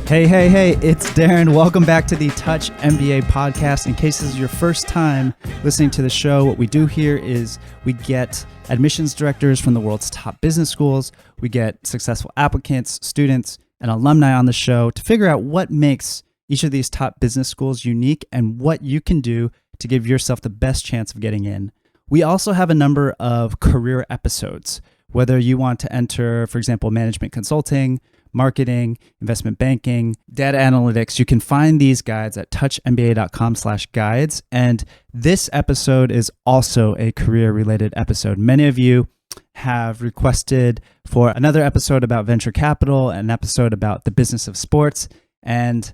Hey, it's Darren. Welcome back to the Touch MBA podcast. In case this is your first time listening to the show, what we do here is we get admissions directors from the world's top business schools. We get successful applicants, students, and alumni on the show to figure out what makes each of these top business schools unique and what you can do to give yourself the best chance of getting in. We also have a number of career episodes, whether you want to enter, for example, management consulting, marketing, investment banking, data analytics. You can find these guides at touchmba.com/guides. And this episode is also a career-related episode. Many of you have requested for another episode about venture capital, an episode about the business of sports. And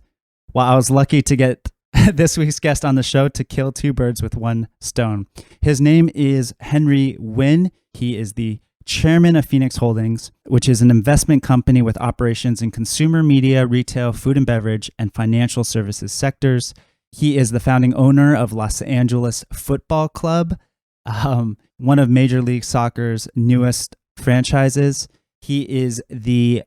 while I was lucky to get this week's guest on the show to kill two birds with one stone, his name is Henry Nguyen. He is the chairman of Phoenix Holdings, which is an investment company with operations in consumer media, retail, food and beverage, and financial services sectors. He is the founding owner of Los Angeles Football Club, one of Major League Soccer's newest franchises. He is the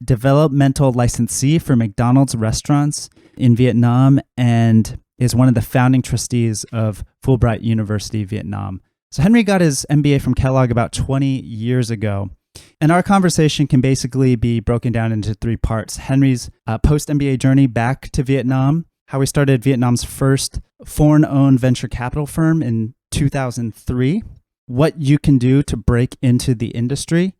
developmental licensee for McDonald's restaurants in Vietnam and is one of the founding trustees of Fulbright University, Vietnam. So Henry got his MBA from Kellogg about 20 years ago. And our conversation can basically be broken down into three parts. Henry's post-MBA journey back to Vietnam, how he started Vietnam's first foreign-owned venture capital firm in 2003, what you can do to break into the industry.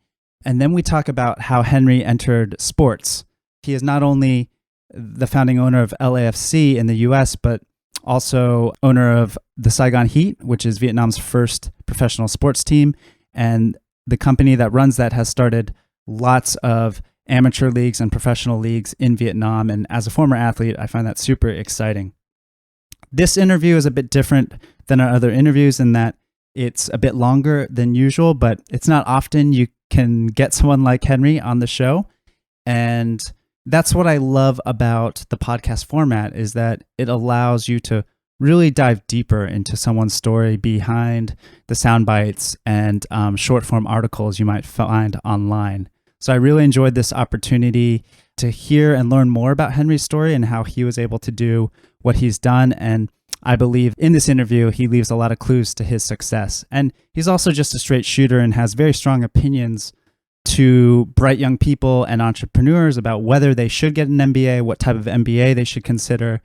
And then we talk about how Henry entered sports. He is not only the founding owner of LAFC in the US, but also owner of the Saigon Heat, which is Vietnam's first professional sports team. And the company that runs that has started lots of amateur leagues and professional leagues in Vietnam. And as a former athlete, I find that super exciting. This interview is a bit different than our other interviews in that it's a bit longer than usual, but it's not often you can get someone like Henry on the show. And that's what I love about the podcast format, is that it allows you to really dive deeper into someone's story behind the sound bites and short form articles you might find online. So I really enjoyed this opportunity to hear and learn more about Henry's story and how he was able to do what he's done. And I believe in this interview, he leaves a lot of clues to his success. And he's also just a straight shooter and has very strong opinions to bright young people and entrepreneurs about whether they should get an MBA, what type of MBA they should consider,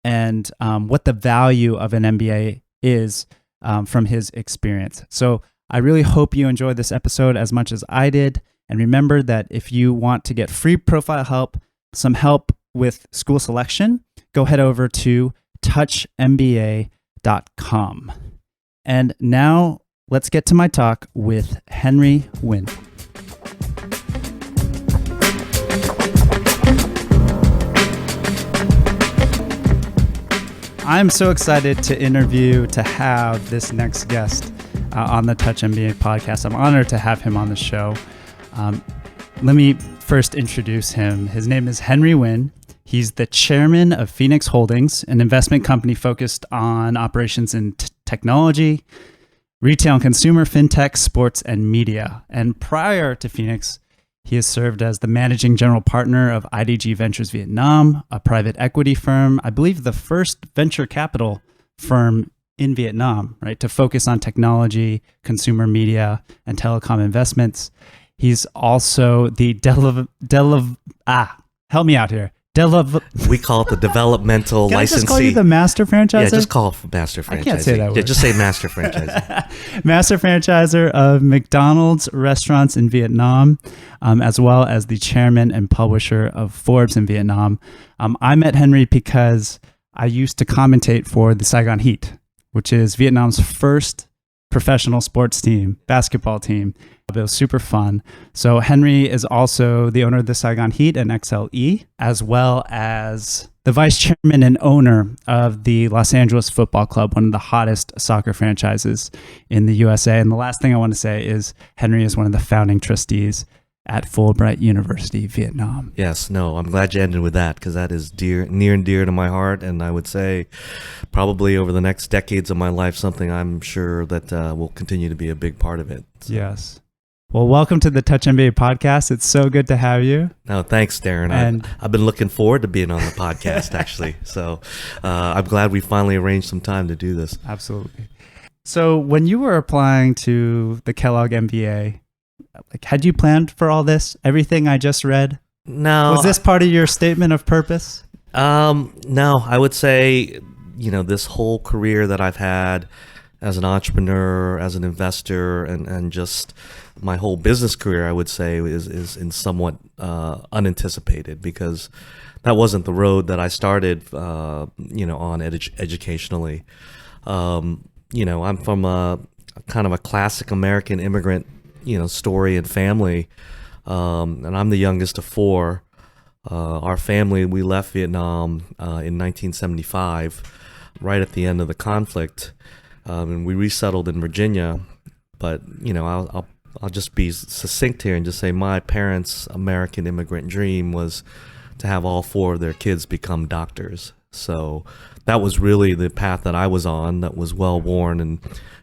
and what the value of an MBA is from his experience. So I really hope you enjoyed this episode as much as I did. And remember that if you want to get free profile help, some help with school selection, go head over to touchmba.com. And now let's get to my talk with Henry Nguyen. I'm so excited to have this next guest on the Touch MBA podcast. I'm honored to have him on the show. Let me first introduce him. His name is Henry Nguyen. He's the chairman of Phoenix Holdings, an investment company focused on operations in technology, retail and consumer, fintech, sports, and media. And prior to Phoenix, he has served as the managing general partner of IDG Ventures Vietnam, a private equity firm, I believe the first venture capital firm in Vietnam, right, to focus on technology, consumer media, and telecom investments. He's also the help me out here. We call it the developmental Can licensee. I just call you the master franchiser? Yeah, just call it master franchisee. I can't say that word. Yeah, just say master franchisee. Master franchiser of McDonald's restaurants in Vietnam, as well as the chairman and publisher of Forbes in Vietnam. I met Henry because I used to commentate for the Saigon Heat, which is Vietnam's first professional sports team, basketball team. It was super fun. So Henry is also the owner of the Saigon Heat and XLE, as well as the vice chairman and owner of the Los Angeles Football Club, one of the hottest soccer franchises in the USA. And the last thing I want to say is Henry is one of the founding trustees at Fulbright University, Vietnam. Yes, no, I'm glad you ended with that because that is near and dear to my heart. And I would say probably over the next decades of my life, something I'm sure that will continue to be a big part of it. So. Yes. Well, welcome to the Touch MBA podcast. It's so good to have you. No, thanks, Darren. And I've been looking forward to being on the podcast, actually. So I'm glad we finally arranged some time to do this. Absolutely. So when you were applying to the Kellogg MBA, had you planned for all this? Everything I just read? No. Was this part of your statement of purpose? No, I would say, this whole career that I've had as an entrepreneur, as an investor, and just my whole business career, I would say, is in somewhat unanticipated, because that wasn't the road that I started, on educationally. I'm from a kind of a classic American immigrant, story and family, and I'm the youngest of four. Our family, we left Vietnam in 1975, right at the end of the conflict, and we resettled in Virginia. But I'll just be succinct here and just say my parents' American immigrant dream was to have all four of their kids become doctors. So that was really the path that I was on, that was well worn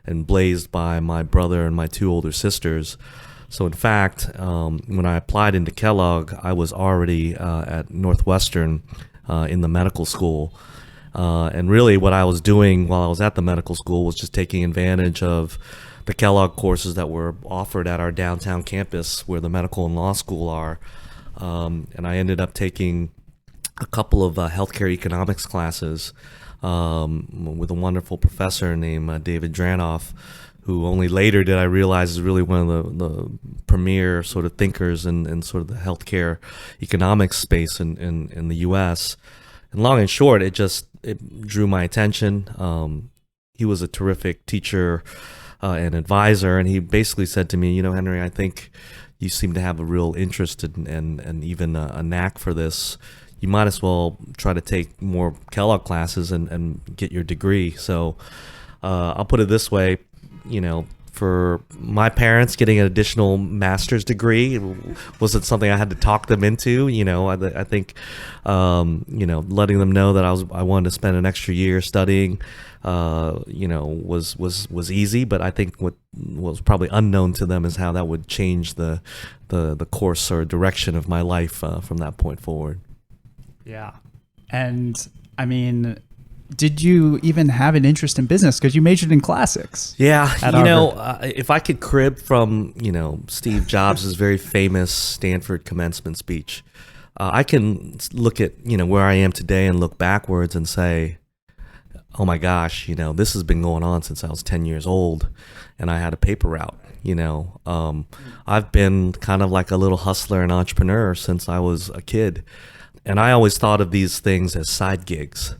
and blazed by my brother and my two older sisters. So in fact, when I applied into Kellogg, I was already at Northwestern in the medical school. And really what I was doing while I was at the medical school was just taking advantage of the Kellogg courses that were offered at our downtown campus where the medical and law school are. And I ended up taking a couple of healthcare economics classes with a wonderful professor named David Dranoff, who only later did I realize is really one of the premier sort of thinkers in sort of the healthcare economics space in the U.S. And long and short, it drew my attention. He was a terrific teacher and advisor, and he basically said to me, Henry, I think you seem to have a real interest and even a knack for this. You might as well try to take more Kellogg classes and get your degree. So I'll put it this way, for my parents, getting an additional master's degree wasn't something I had to talk them into. I think, letting them know that I wanted to spend an extra year studying, was easy. But I think what was probably unknown to them is how that would change the course or direction of my life from that point forward. Yeah. And I mean, did you even have an interest in business? Because you majored in classics. Yeah. If I could crib from, Steve Jobs' very famous Stanford commencement speech, I can look at, where I am today and look backwards and say, oh my gosh, this has been going on since I was 10 years old and I had a paper route. I've been kind of like a little hustler and entrepreneur since I was a kid. And I always thought of these things as side gigs,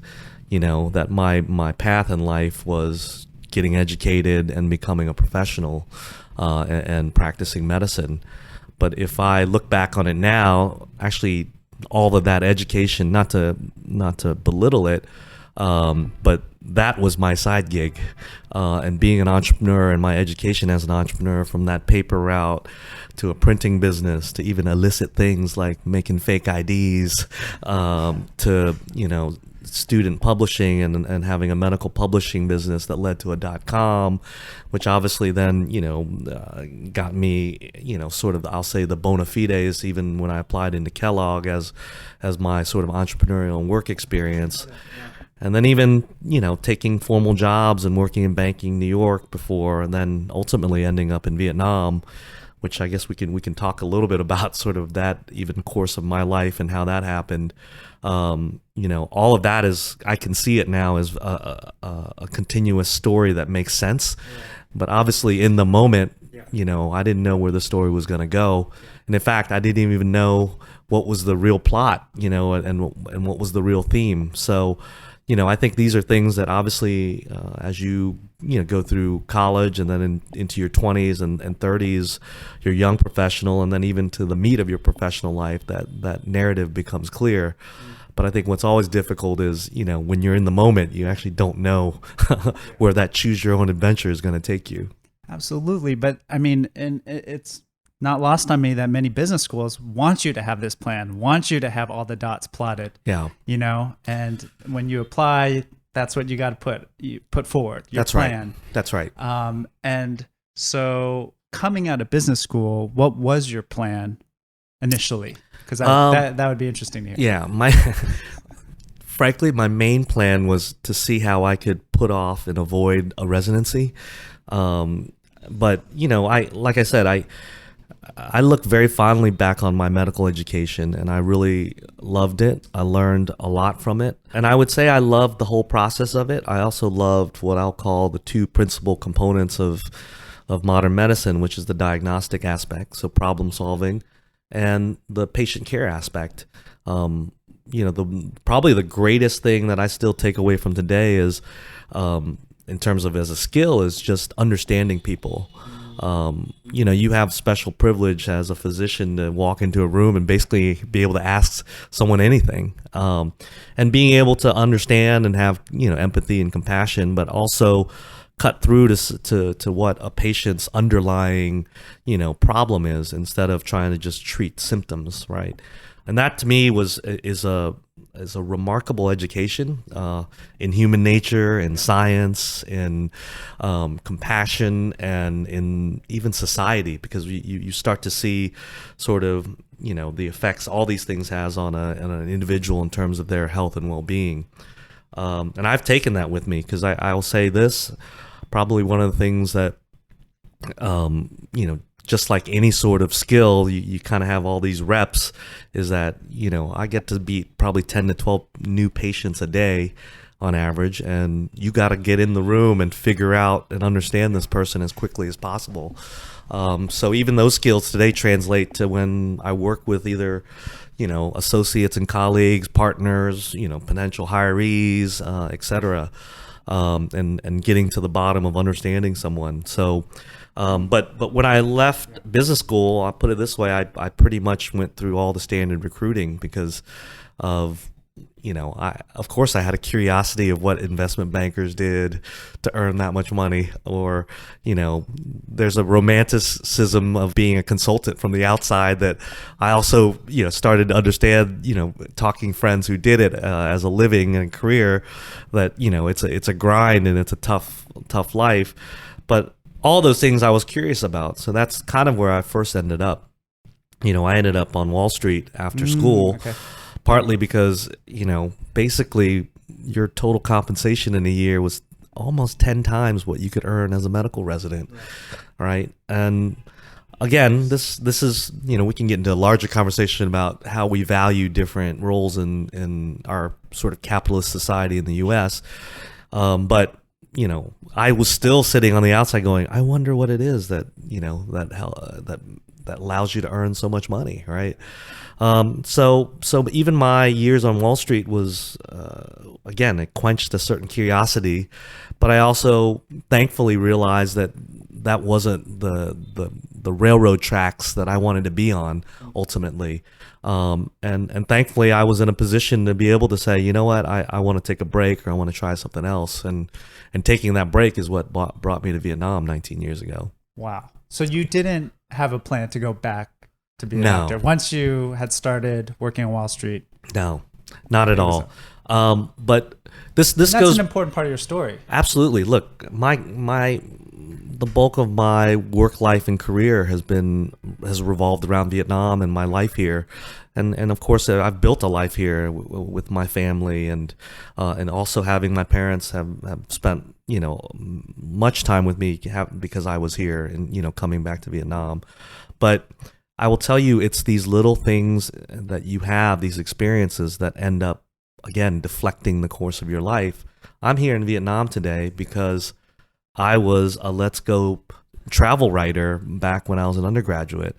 that my path in life was getting educated and becoming a professional and practicing medicine. But if I look back on it now, actually all of that education, not to belittle it, but that was my side gig. And being an entrepreneur and my education as an entrepreneur, from that paper route to a printing business to even illicit things like making fake IDs, to, student publishing and having a medical publishing business that led to a .com, which obviously then, got me, sort of, I'll say, the bona fides, even when I applied into Kellogg as my sort of entrepreneurial work experience. And then even, taking formal jobs and working in banking in New York before, and then ultimately ending up in Vietnam, which I guess we can talk a little bit about sort of that even course of my life and how that happened. All of that I can see it now as a continuous story that makes sense. Yeah. But obviously in the moment, I didn't know where the story was going to go. And in fact, I didn't even know what was the real plot, and what was the real theme. So, I think these are things that obviously, as you go through college and then into your 20s and 30s, you're a young professional, and then even to the meat of your professional life, that narrative becomes clear. But I think what's always difficult is, when you're in the moment, you actually don't know where that choose your own adventure is going to take you. Absolutely. But I mean, and it's not lost on me that many business schools want you to have this plan, want you to have all the dots plotted. Yeah. And when you apply, that's what you got to put forward. Your That's plan. Right. That's right. And so coming out of business school, what was your plan initially? Because that would be interesting to hear. Yeah, frankly, my main plan was to see how I could put off and avoid a residency. But like I said, I look very fondly back on my medical education, and I really loved it. I learned a lot from it, and I would say I loved the whole process of it. I also loved what I'll call the two principal components of modern medicine, which is the diagnostic aspect, so problem solving, and the patient care aspect. Probably the greatest thing that I still take away from today is, in terms of as a skill, is just understanding people. You have special privilege as a physician to walk into a room and basically be able to ask someone anything, and being able to understand and have empathy and compassion, but also cut through to what a patient's underlying problem is, instead of trying to just treat symptoms, right? And that to me is a remarkable education in human nature, in science, in compassion, and in even society, because you start to see sort of the effects all these things has on an individual in terms of their health and well-being. And I've taken that with me, because I'll say this, probably one of the things that just like any sort of skill, you kind of have all these reps, is that, I get to beat probably 10 to 12 new patients a day on average, and you got to get in the room and figure out and understand this person as quickly as possible. So even those skills today translate to when I work with either, associates and colleagues, partners, potential hirees, et cetera, and getting to the bottom of understanding someone. So, but when I left business school, I'll put it this way, I pretty much went through all the standard recruiting because of, of course I had a curiosity of what investment bankers did to earn that much money, or, there's a romanticism of being a consultant from the outside that I also, started to understand, talking friends who did it as a living and career, that, it's a grind and it's a tough life. But all those things I was curious about. So that's kind of where I first ended up. I ended up on Wall Street after school, okay. Partly because, basically your total compensation in a year was almost 10 times what you could earn as a medical resident, right? And again, this is, we can get into a larger conversation about how we value different roles in our sort of capitalist society in the U.S. But I was still sitting on the outside going, I wonder what it is that, that allows you to earn so much money, right? So even my years on Wall Street was, again, it quenched a certain curiosity, but I also thankfully realized that that wasn't the railroad tracks that I wanted to be on ultimately. And thankfully I was in a position to be able to say, you know what, I want to take a break, or I want to try something else. And taking that break is what brought me to Vietnam 19 years ago. Wow. So you didn't have a plan to go back to be a No. doctor once you had started working on Wall Street? No, not at all. But this That's goes an important part of your story. Absolutely. Look, the bulk of my work life and career has revolved around Vietnam and my life here, and of course I've built a life here with my family, and also having my parents have spent much time with me because I was here and coming back to Vietnam. But I will tell you, it's these little things that you have, these experiences, that end up, again, deflecting the course of your life. I'm here in Vietnam today because I was a Let's Go travel writer back when I was an undergraduate.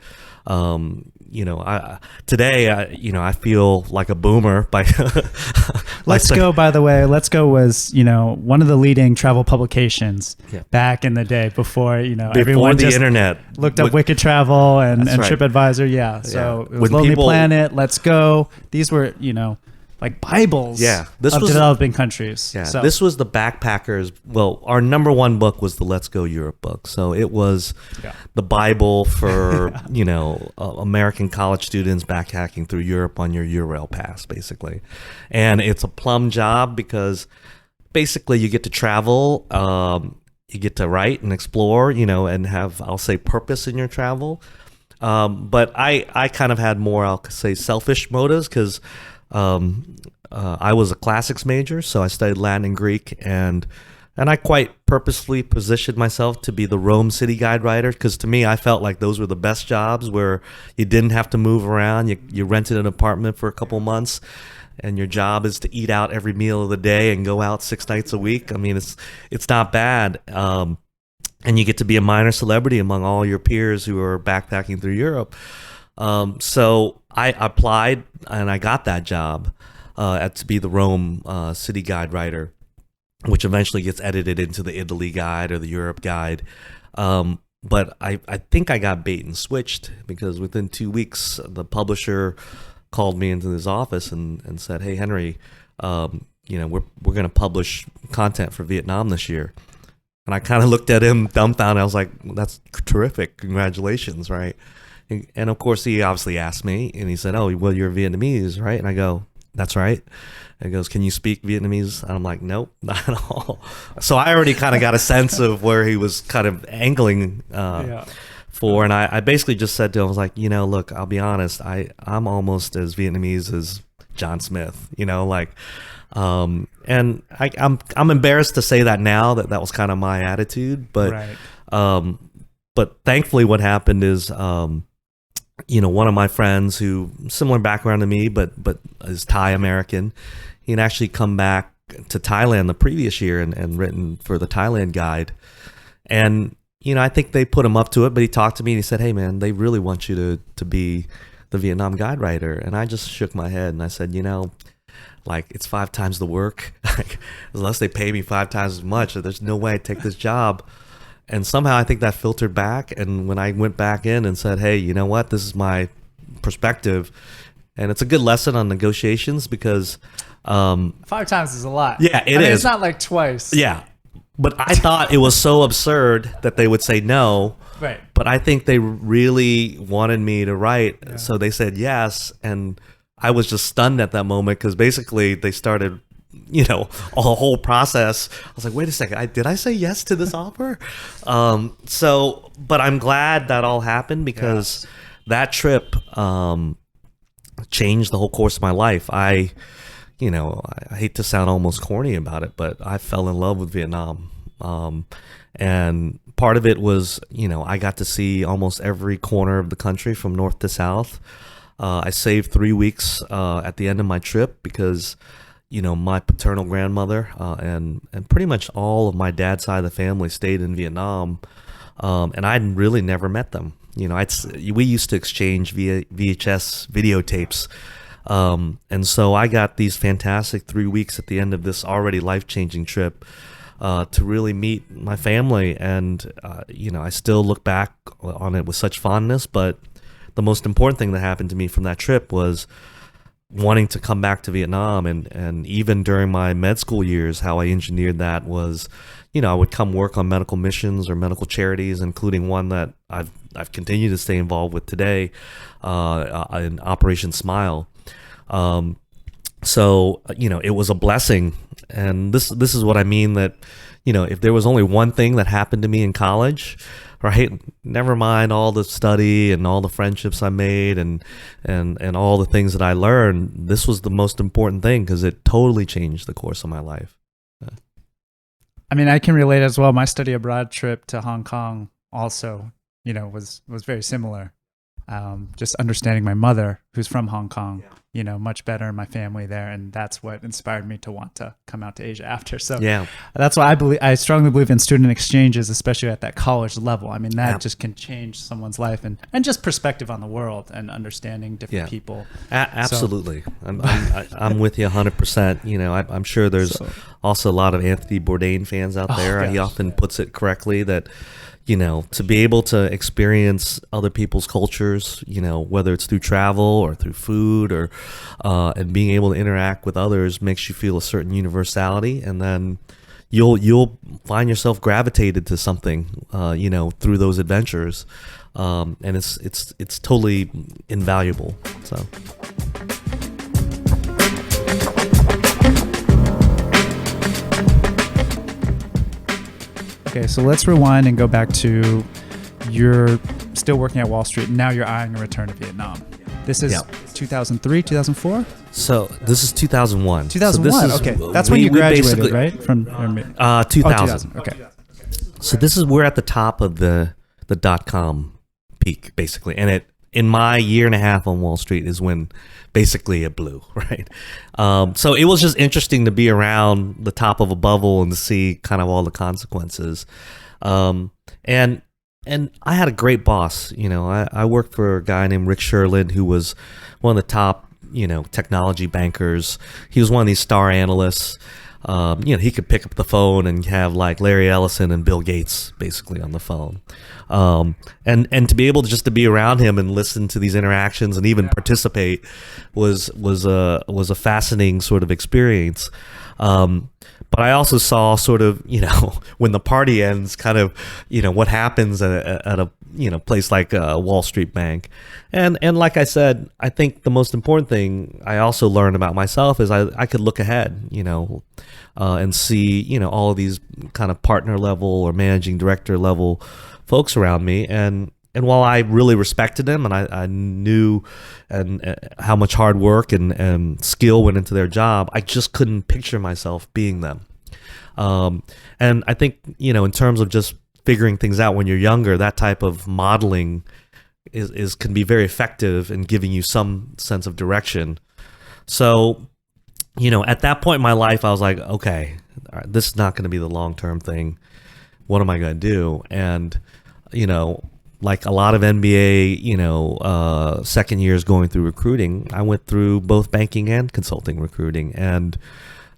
Today I feel like a boomer by Let's Go, by the way, Let's Go was, one of the leading travel publications back in the day before, everyone the just internet looked up Wicked Travel and right. TripAdvisor. Yeah. So it was When Lonely people- Planet, Let's Go. These were, like Bibles This of was developing countries. Yeah, So, this was the backpackers. Well, our number one book was the Let's Go Europe book. So it was the Bible for, American college students backpacking through Europe on your Eurail pass, basically. And it's a plum job because basically you get to travel you get to write and explore, and have, I'll say, purpose in your travel. But I kind of had more, I'll say, selfish motives because I was a classics major, so I studied Latin and Greek, and I quite purposefully positioned myself to be the Rome city guide writer because to me, I felt like those were the best jobs where you didn't have to move around. You rented an apartment for a couple months, and your job is to eat out every meal of the day and go out 6 nights a week. I mean, it's not bad. And you get to be a minor celebrity among all your peers who are backpacking through Europe. So I applied and I got that job to be the Rome city guide writer, which eventually gets edited into the Italy guide or the Europe guide. But I think I got bait and switched because within 2 weeks, the publisher called me into his office and said, "Hey, Henry, we're going to publish content for Vietnam this year." And I kind of looked at him dumbfounded. I was like, "That's terrific. Congratulations." Right. And of course, he obviously asked me and he said, "Oh, well, you're Vietnamese, right?" And I go, "That's right." And he goes, "Can you speak Vietnamese?" And I'm like, "Nope, not at all." So I already kind of got a sense of where he was kind of angling for. And I basically just said to him, I was like, "Look, I'll be honest. I'm almost as Vietnamese as John Smith, and I'm embarrassed to say that now that was kind of my attitude, but right. But thankfully what happened is one of my friends who similar background to me but is Thai American, he'd actually come back to Thailand the previous year and written for the Thailand guide, and I think they put him up to it, but he talked to me and he said, "Hey man, they really want you to be the Vietnam guide writer." And I just shook my head and I said, it's 5 times the work. Unless they pay me 5 times as much, there's no way I'd take this job. And somehow I think that filtered back. And when I went back in and said, "Hey, you know what? This is my perspective." And it's a good lesson on negotiations because 5 times is a lot. Yeah, it is. It's not like twice. Yeah. But I thought it was so absurd that they would say no. Right. But I think they really wanted me to write. Yeah. So they said yes. And I was just stunned at that moment because basically they started, a whole process. I was like, wait a second, did I say yes to this offer? But I'm glad that all happened because that trip changed the whole course of my life. I hate to sound almost corny about it, but I fell in love with Vietnam. And part of it was, I got to see almost every corner of the country from north to south. I saved 3 weeks at the end of my trip because, my paternal grandmother and pretty much all of my dad's side of the family stayed in Vietnam, and I'd really never met them. We used to exchange via VHS videotapes, and so I got these fantastic 3 weeks at the end of this already life-changing trip to really meet my family, and I still look back on it with such fondness, but the most important thing that happened to me from that trip was wanting to come back to Vietnam. And even during my med school years, how I engineered that was, I would come work on medical missions or medical charities, including one that I've continued to stay involved with today, in Operation Smile. So, it was a blessing. And this is what I mean, that, if there was only one thing that happened to me in college, right, never mind all the study and all the friendships I made and all the things that I learned, this was the most important thing because it totally changed the course of my life. I mean, I can relate as well. My study abroad trip to Hong Kong also, was very similar. Just understanding my mother, who's from Hong Kong, much better, my family there, and that's what inspired me to want to come out to Asia after. So that's why I strongly believe in student exchanges, especially at that college level. I mean, that just can change someone's life and just perspective on the world and understanding different people. Absolutely. So, I'm with you 100%. I'm sure there's also a lot of Anthony Bourdain fans out there. He often puts it correctly that to be able to experience other people's cultures, whether it's through travel or through food or and being able to interact with others makes you feel a certain universality, and then you'll find yourself gravitated to something, through those adventures, and it's totally invaluable. So. Okay, so let's rewind and go back to you're still working at Wall Street. Now you're eyeing a return to Vietnam. This is 2003, 2004? So this is 2001. 2001, okay. That's when you graduated, right? From 2000. Oh, 2000, okay. So we're at the top of the dot-com peak, basically. And in my year and a half on Wall Street is when basically it blew, right? So it was just interesting to be around the top of a bubble and to see kind of all the consequences. And I had a great boss. I worked for a guy named Rick Sherlin, who was one of the top, technology bankers. He was one of these star analysts. He could pick up the phone and have like Larry Ellison and Bill Gates basically on the phone. And to be able to be around him and listen to these interactions and even participate was a fascinating sort of experience. But I also saw sort of, when the party ends, kind of, what happens at a place like Wall Street Bank. And like I said, I think the most important thing I also learned about myself is I could look ahead, and see, all of these kind of partner level or managing director level folks around me. And while I really respected them and I knew how much hard work and skill went into their job, I just couldn't picture myself being them. And I think, in terms of just figuring things out when you're younger, that type of modeling can be very effective in giving you some sense of direction. So, at that point in my life, I was like, okay, all right, this is not going to be the long-term thing. What am I going to do? And, like a lot of MBA, second years going through recruiting, I went through both banking and consulting recruiting. And,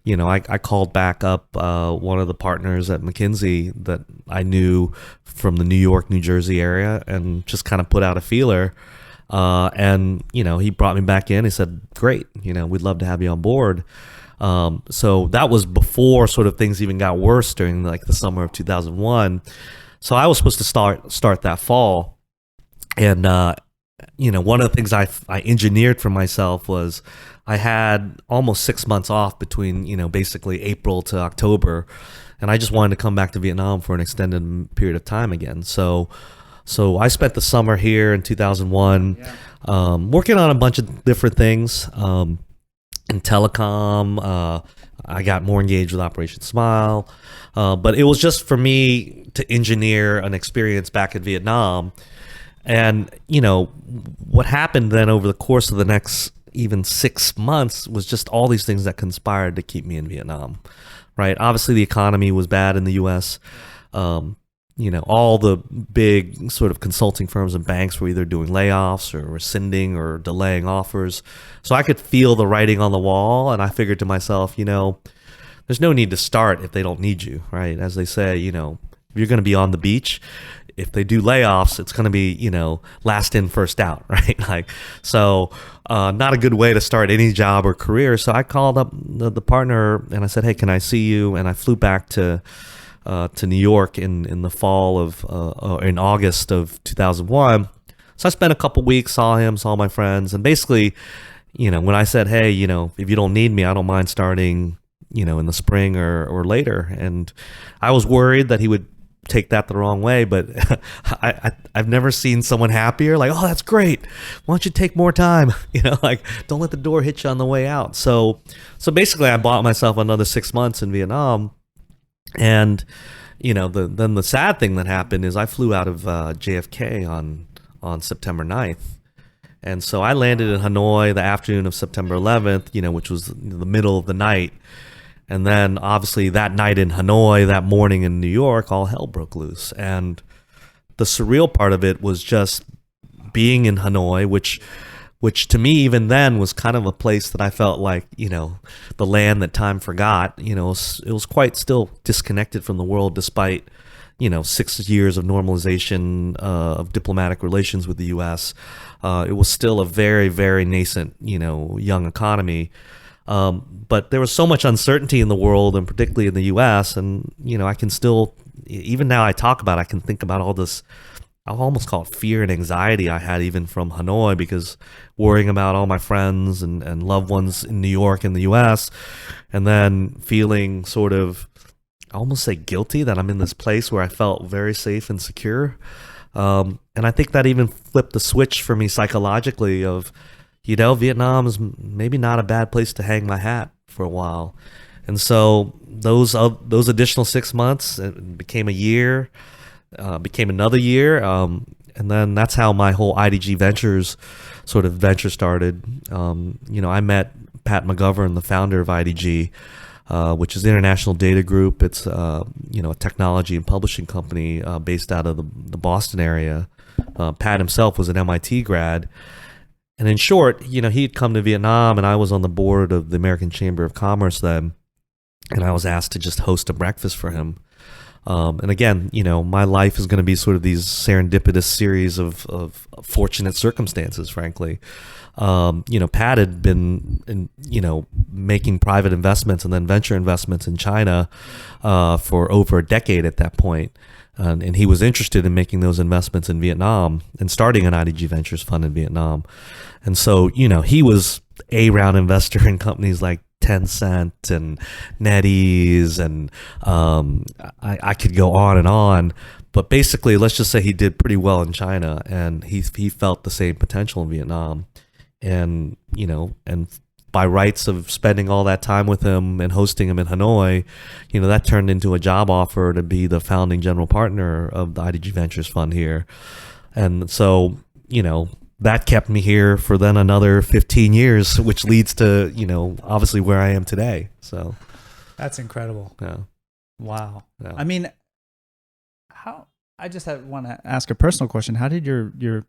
I called back up one of the partners at McKinsey that I knew from the New York, New Jersey area and just kind of put out a feeler. And, he brought me back in. He said, great, we'd love to have you on board. So that was before sort of things even got worse during like the summer of 2001. So I was supposed to start that fall. And, one of the things I engineered for myself was I had almost 6 months off between, basically April to October. And I just wanted to come back to Vietnam for an extended period of time again. So I spent the summer here in 2001 working on a bunch of different things. In telecom, I got more engaged with Operation Smile. But it was just for me to engineer an experience back in Vietnam. And, what happened then over the course of the next even 6 months was just all these things that conspired to keep me in Vietnam, right? Obviously, the economy was bad in the U.S. All the big sort of consulting firms and banks were either doing layoffs or rescinding or delaying offers. So I could feel the writing on the wall, and I figured to myself, there's no need to start if they don't need you, right? As they say, if you're going to be on the beach, if they do layoffs, it's going to be, last in, first out, right? Not a good way to start any job or career. So I called up the partner and I said, hey, can I see you? And I flew back to New York in the fall of, in August of 2001. So I spent a couple weeks, saw him, saw my friends. And basically, when I said, hey, if you don't need me, I don't mind starting, in the spring or later. And I was worried that he would take that the wrong way, but I've never seen someone happier. Like, oh, that's great. Why don't you take more time? Don't let the door hit you on the way out. So basically, I bought myself another 6 months in Vietnam, and then the sad thing that happened is I flew out of JFK on September 9th. And so I landed in Hanoi the afternoon of September 11th, which was the middle of the night. And then obviously that night in Hanoi, that morning in New York, all hell broke loose. And the surreal part of it was just being in Hanoi, which to me even then was kind of a place that I felt like, the land that time forgot. It was quite still disconnected from the world despite, 6 years of normalization of diplomatic relations with the U.S. It was still a very, very nascent, young economy. But there was so much uncertainty in the world, and particularly in the U.S. And, I can still, even now I talk about it, I can think about all this, I'll almost call it fear and anxiety I had even from Hanoi, because worrying about all my friends and loved ones in New York and the U.S., and then feeling sort of I almost say guilty that I'm in this place where I felt very safe and secure. And I think that even flipped the switch for me psychologically of, Vietnam is maybe not a bad place to hang my hat for a while. And so those additional 6 months, it became a year, became another year. And then that's how my whole IDG Ventures sort of venture started. I met Pat McGovern, the founder of IDG, which is the International Data Group. It's a technology and publishing company based out of the Boston area. Pat himself was an MIT grad. And in short, he had come to Vietnam, and I was on the board of the American Chamber of Commerce then. And I was asked to just host a breakfast for him. And again, my life is going to be sort of these serendipitous series of fortunate circumstances, frankly. Pat had been, making private investments and then venture investments in China for over a decade at that point. And he was interested in making those investments in Vietnam and starting an IDG Ventures fund in Vietnam. And so, he was a round investor in companies like Tencent and NetEase, and I could go on, but basically, let's just say he did pretty well in China, and he felt the same potential in Vietnam, and by rights of spending all that time with him and hosting him in Hanoi, that turned into a job offer to be the founding general partner of the IDG Ventures Fund here, and so that kept me here for then another 15 years, which leads to, obviously where I am today. So that's incredible. Yeah. Wow. Yeah. I mean, I just want to ask a personal question. How did your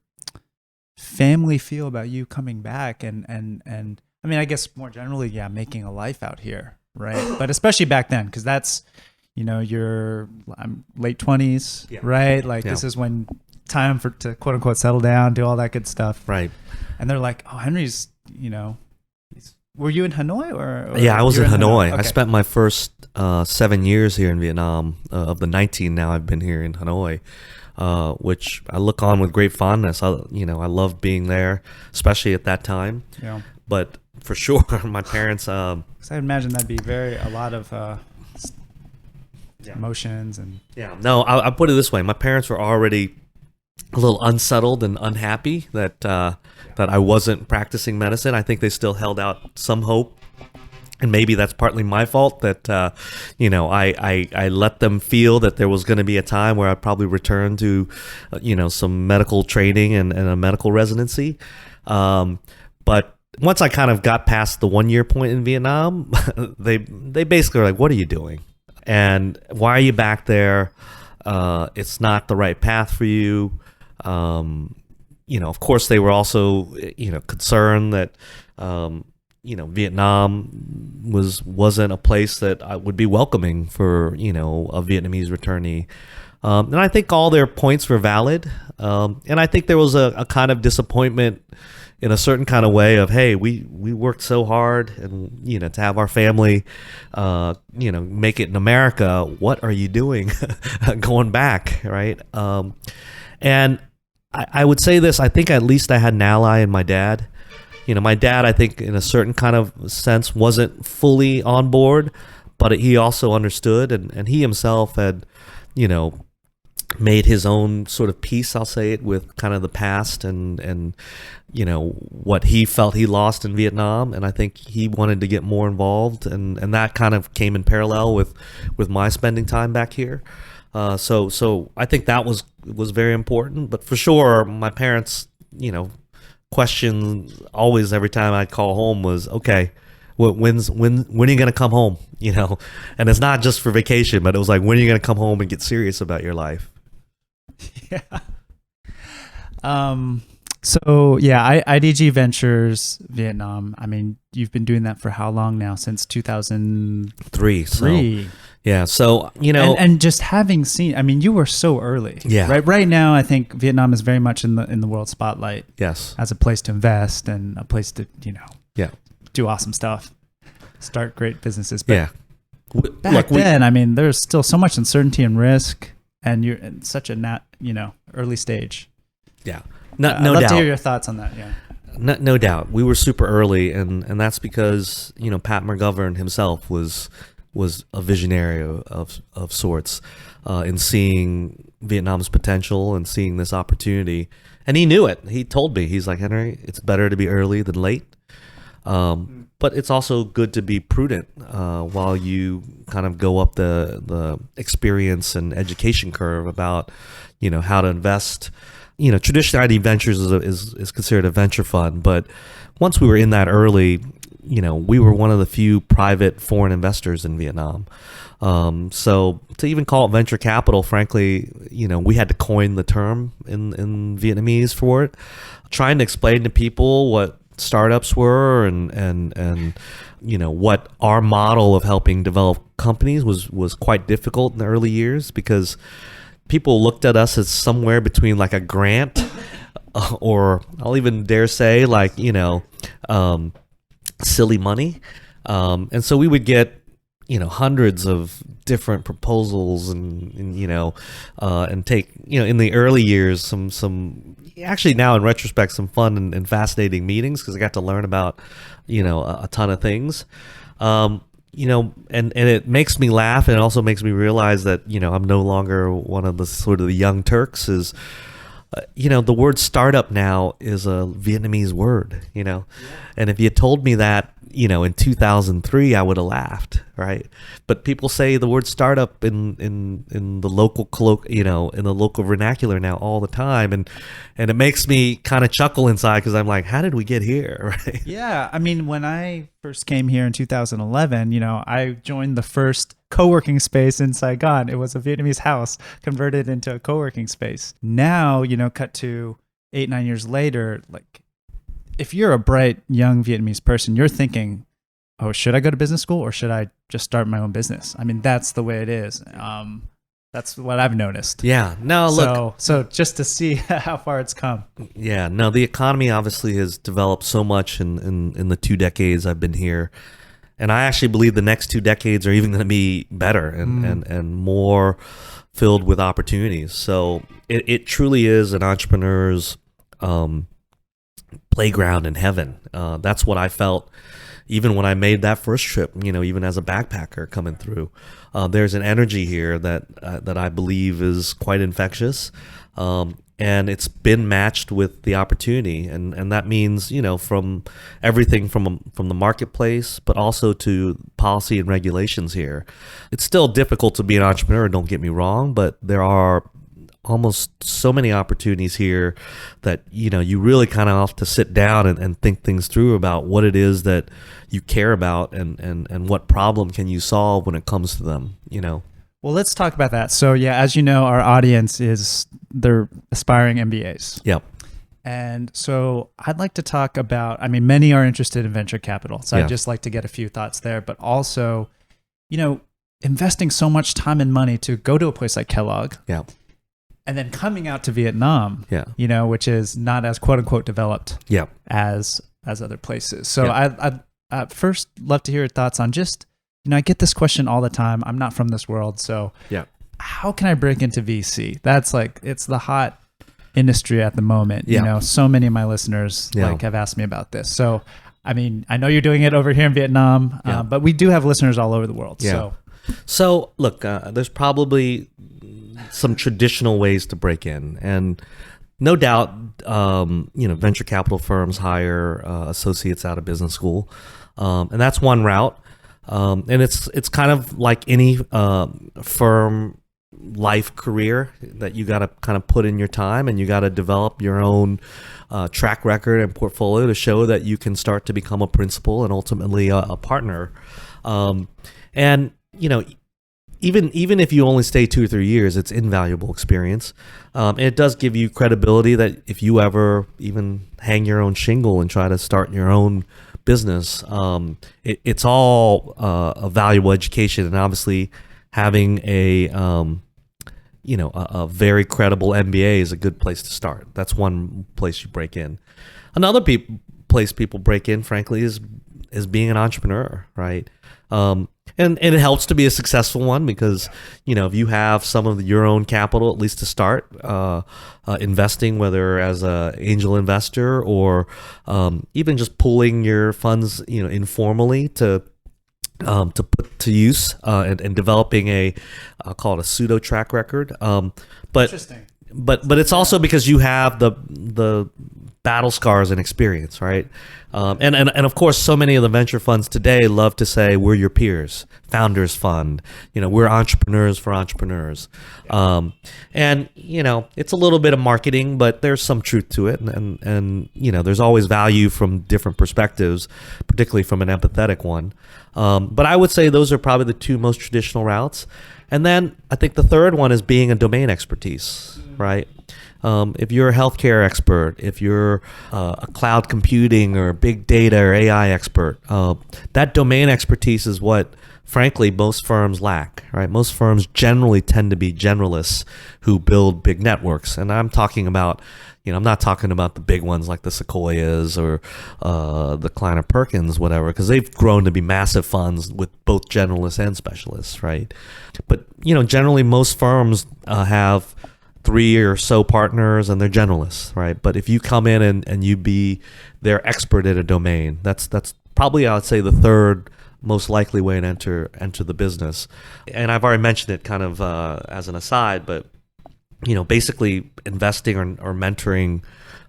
family feel about you coming back? And I mean, I guess more generally, making a life out here, right? But especially back then, because that's, you're late 20s, right? Like this is when time to quote unquote settle down, do all that good stuff, right? And they're like, oh, Henry's, were you in Hanoi or yeah, I was in Hanoi. Okay. I spent my first 7 years here in Vietnam. Of the 19 now I've been here in Hanoi, which I look on with great fondness. I love being there, especially at that time. Yeah. But for sure, my parents. I imagine that'd be a lot of emotions and. Yeah. No, I'll put it this way: my parents were already a little unsettled and unhappy that I wasn't practicing medicine. I think they still held out some hope, and maybe that's partly my fault that I let them feel that there was going to be a time where I'd probably return to some medical training and a medical residency. But once I kind of got past the 1 year point in Vietnam, they basically were like, "What are you doing? And why are you back there? It's not the right path for you." Of course, they were also, concerned that, Vietnam wasn't a place that I would be welcoming for, a Vietnamese returnee. And I think all their points were valid. And I think there was a kind of disappointment in a certain kind of way of, hey, we worked so hard and, to have our family, make it in America. What are you doing going back? Right. And I would say this, I think at least I had an ally in my dad. My dad, I think in a certain kind of sense wasn't fully on board, but he also understood, and he himself had, made his own sort of peace, I'll say it, with kind of the past and what he felt he lost in Vietnam. And I think he wanted to get more involved, and that kind of came in parallel with my spending time back here. So I think that was very important. But for sure, my parents, question always every time I'd call home was, okay, when are you gonna come home? And it's not just for vacation, but it was like, when are you gonna come home and get serious about your life? Yeah. IDG Ventures Vietnam. I mean, you've been doing that for how long now? Since 2003. Yeah. So, and just having seen, I mean, you were so early. Yeah. Right now, I think Vietnam is very much in the world spotlight. Yes. As a place to invest and a place to, do awesome stuff, start great businesses. But back then, I mean, there's still so much uncertainty and risk, and you're in such a early stage. Yeah. No doubt. I'd love to hear your thoughts on that. Yeah. No doubt. We were super early, and that's because, Pat McGovern himself was was a visionary of sorts in seeing Vietnam's potential and seeing this opportunity. And he knew it. He told me, he's like, Henry, it's better to be early than late. But it's also good to be prudent while you kind of go up the experience and education curve about, how to invest. Traditionally IDG Ventures is considered a venture fund, but once we were in that early, we were one of the few private foreign investors in Vietnam. So to even call it venture capital, frankly, we had to coin the term in Vietnamese for it, trying to explain to people what startups were and what our model of helping develop companies was quite difficult in the early years, because people looked at us as somewhere between like a grant or I'll even dare say like silly money, and so we would get hundreds of different proposals and take in the early years some actually now in retrospect some fun and fascinating meetings, because I got to learn about a ton of things, and it makes me laugh, and it also makes me realize that I'm no longer one of the sort of the young Turks. Is the word startup now is a Vietnamese word, and if you told me that in 2003, I would have laughed, right? But people say the word startup in the local in the local vernacular now all the time, and it makes me kind of chuckle inside, because I'm like, how did we get here, right? Yeah, I mean, when I first came here in 2011, I joined the first co-working space in Saigon. It was a Vietnamese house converted into a co-working space. Now, cut to 8-9 years later, like, if you're a bright young Vietnamese person, you're thinking, oh, should I go to business school or should I just start my own business? I mean, that's the way it is. That's what I've noticed. Yeah. No, look. So just to see how far it's come. Yeah. No, the economy obviously has developed so much in the 2 decades I've been here. And I actually believe the next 2 decades are even going to be better and more filled with opportunities. So it truly is an entrepreneur's playground in heaven. That's what I felt even when I made that first trip, even as a backpacker coming through. There's an energy here that I believe is quite infectious. And it's been matched with the opportunity. And that means, from everything from the marketplace, but also to policy and regulations here. It's still difficult to be an entrepreneur, don't get me wrong, but there are almost so many opportunities here that you really kind of have to sit down and think things through about what it is that you care about and what problem can you solve when it comes to them. Well, let's talk about that. So yeah, as you know, our audience they're aspiring MBAs. Yep. And so I'd like to talk about, many are interested in venture capital. So Yeah. I'd just like to get a few thoughts there, but also, investing so much time and money to go to a place like Kellogg. Yeah. And then coming out to Vietnam, Yeah. which is not as quote unquote developed Yeah. as other places. So Yeah. I'd first love to hear your thoughts on just, I get this question all the time. I'm not from this world. So Yeah. how can I break into VC? That's it's the hot industry at the moment. Yeah. So many of my listeners Yeah. have asked me about this. So, I know you're doing it over here in Vietnam, Yeah. but we do have listeners all over the world. Yeah. So look, there's probably some traditional ways to break in, and no doubt, venture capital firms hire associates out of business school, and that's one route. And it's kind of like any firm life career that you got to kind of put in your time, and you got to develop your own track record and portfolio to show that you can start to become a principal and ultimately a partner. And even if you only stay 2 or 3 years, it's invaluable experience. It does give you credibility that if you ever even hang your own shingle and try to start your own business, it's all a valuable education. And obviously, having a very credible MBA is a good place to start. That's one place you break in. Another place people break in, frankly, is being an entrepreneur, right? And it helps to be a successful one, because if you have some of your own capital, at least to start investing, whether as a angel investor or even just pooling your funds informally to to put to use and developing I'll call it a pseudo track record. But Interesting. But it's also because you have the battle scars and experience, right? And of course, so many of the venture funds today love to say we're your peers, founders fund. We're entrepreneurs for entrepreneurs. And it's a little bit of marketing, but there's some truth to it. And there's always value from different perspectives, particularly from an empathetic one. But I would say those are probably the two most traditional routes. And then I think the third one is being a domain expertise, right? If you're a healthcare expert, if you're a cloud computing or big data or AI expert, that domain expertise is what, frankly, most firms lack, right? Most firms generally tend to be generalists who build big networks. And I'm talking about, I'm not talking about the big ones like the Sequoias or the Kleiner Perkins, whatever, because they've grown to be massive funds with both generalists and specialists, right? But, generally most firms have 3 or so partners and they're generalists, right? But if you come in and you be their expert at a domain, that's probably, I would say, the third most likely way to enter the business. And I've already mentioned it kind of as an aside, but basically investing or mentoring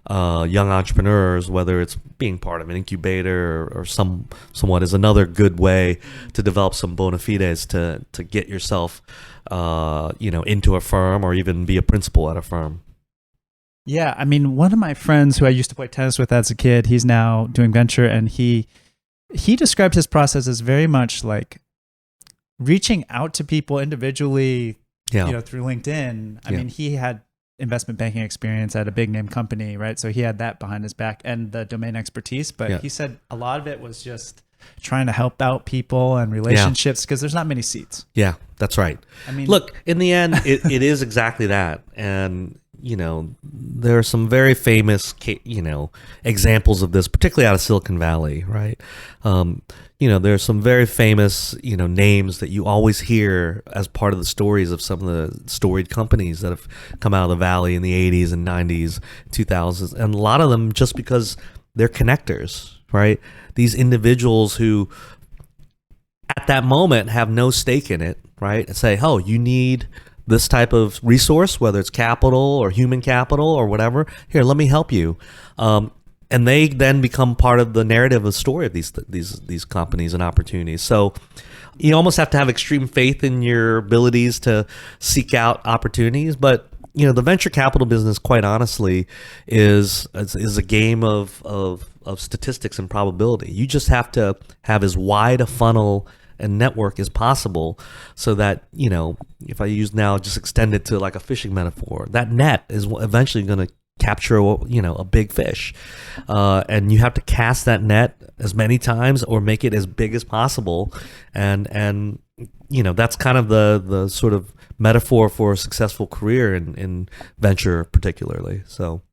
young entrepreneurs, whether it's being part of an incubator or somewhat, is another good way to develop some bona fides to get yourself into a firm or even be a principal at a firm. Yeah, I mean, one of my friends who I used to play tennis with as a kid, he's now doing venture, and he described his process as very much like reaching out to people individually, through LinkedIn. I mean, he had investment banking experience at a big name company, right? So he had that behind his back and the domain expertise, but he said a lot of it was just trying to help out people and relationships because there's not many seats. Yeah, that's right. I mean, look, in the end, it is exactly that. And, there are some very famous, examples of this, particularly out of Silicon Valley, right? There are some very famous, names that you always hear as part of the stories of some of the storied companies that have come out of the Valley in the 80s and 90s, 2000s. And a lot of them just because they're connectors, right? These individuals who at that moment have no stake in it, right? And say, oh, you need this type of resource, whether it's capital or human capital or whatever. Here, let me help you. And they then become part of the narrative of story of these companies and opportunities. So you almost have to have extreme faith in your abilities to seek out opportunities. But the venture capital business, quite honestly, is a game of statistics and probability. You just have to have as wide a funnel and network as possible, so that if I use now, just extend it to like a fishing metaphor, that net is eventually going to capture a big fish, and you have to cast that net as many times or make it as big as possible, and that's kind of the sort of metaphor for a successful career in venture particularly. So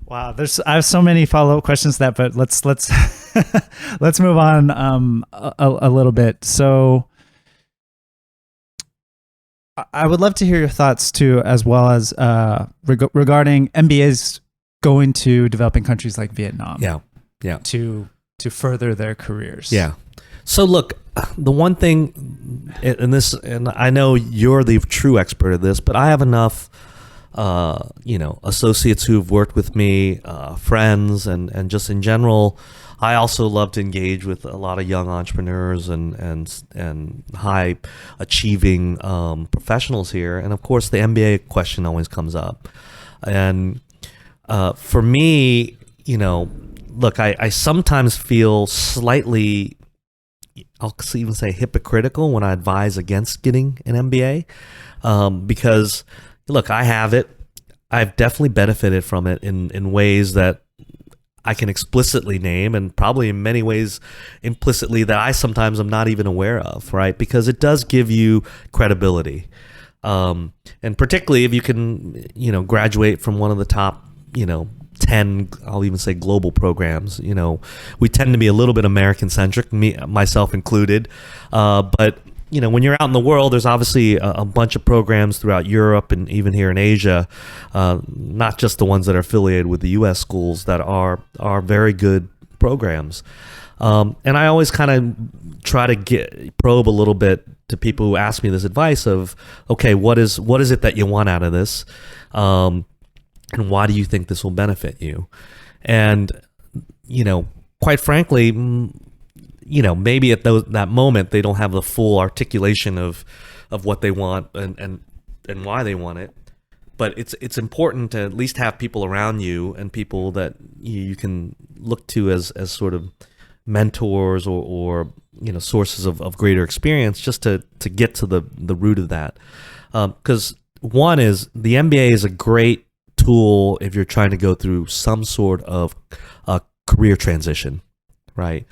wow, I have so many follow-up questions to that, but let's let's move on a little bit. So I would love to hear your thoughts too, as well as regarding MBAs going to developing countries like Vietnam. Yeah. To further their careers. Yeah. So look, the one thing, and I know you're the true expert of this, but I have enough associates who've worked with me, friends, and just in general, I also love to engage with a lot of young entrepreneurs and high achieving professionals here. And of course, the MBA question always comes up. And for me, look, I sometimes feel slightly, I'll even say hypocritical when I advise against getting an MBA, because look, I have it. I've definitely benefited from it in ways that I can explicitly name, and probably in many ways implicitly that I sometimes am not even aware of, right? Because it does give you credibility. And particularly if you can, graduate from one of the top, 10, I'll even say global programs. We tend to be a little bit American-centric, myself included. But when you're out in the world, there's obviously a bunch of programs throughout Europe and even here in Asia, not just the ones that are affiliated with the U.S. schools that are very good programs. And I always kind of try to probe a little bit to people who ask me this advice of, okay, what is it that you want out of this? And why do you think this will benefit you? And, quite frankly, maybe at that moment, they don't have the full articulation of what they want and why they want it. But it's important to at least have people around you and people that you can look to as sort of mentors or sources of greater experience, just to get to the root of that. Because one is, the MBA is a great tool if you're trying to go through some sort of career transition, right?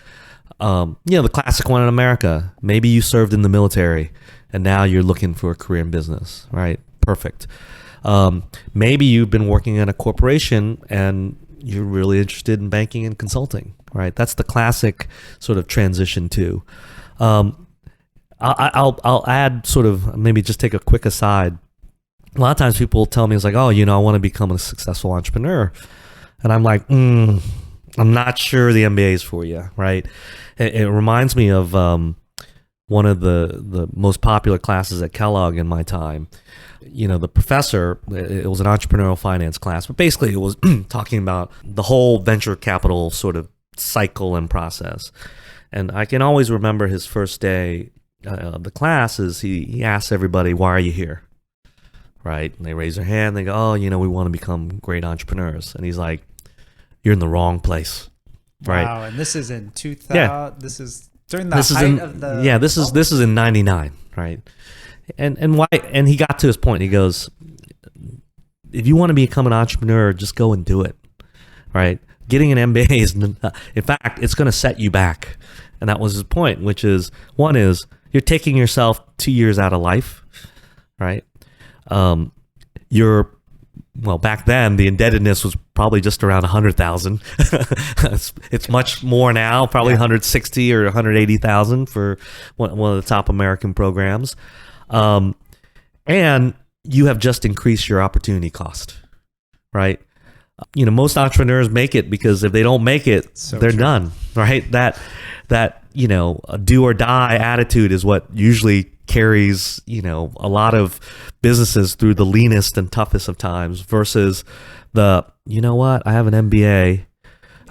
The classic one in America, maybe you served in the military and now you're looking for a career in business, right? Perfect. Maybe you've been working in a corporation and you're really interested in banking and consulting, right? That's the classic sort of transition too. I'll add sort of, maybe just take a quick aside. A lot of times people tell me, it's like, oh, I want to become a successful entrepreneur. And I'm like, I'm not sure the MBA is for you, right? It reminds me of one of the most popular classes at Kellogg in my time. The professor, it was an entrepreneurial finance class, but basically it was talking about the whole venture capital sort of cycle and process. And I can always remember his first day of the class is he asks everybody, why are you here? Right? And they raise their hand. They go, oh, we want to become great entrepreneurs. And he's like, you're in the wrong place. Right? Wow. And this is in 2000. Yeah. This is during the height of the. Yeah. This is in '99. Right? And why? And he got to his point. He goes, if you want to become an entrepreneur, just go and do it. Right? Getting an MBA is, in fact, it's going to set you back. And that was his point, which is, one is, you're taking yourself 2 years out of life, right? Back then, the indebtedness was probably just around 100,000. It's much more now, probably 160 or 180,000 for one of the top American programs. And you have just increased your opportunity cost, right? Most entrepreneurs make it because if they don't make it, they're done, right? That a do or die attitude is what usually carries, a lot of businesses through the leanest and toughest of times versus I have an MBA.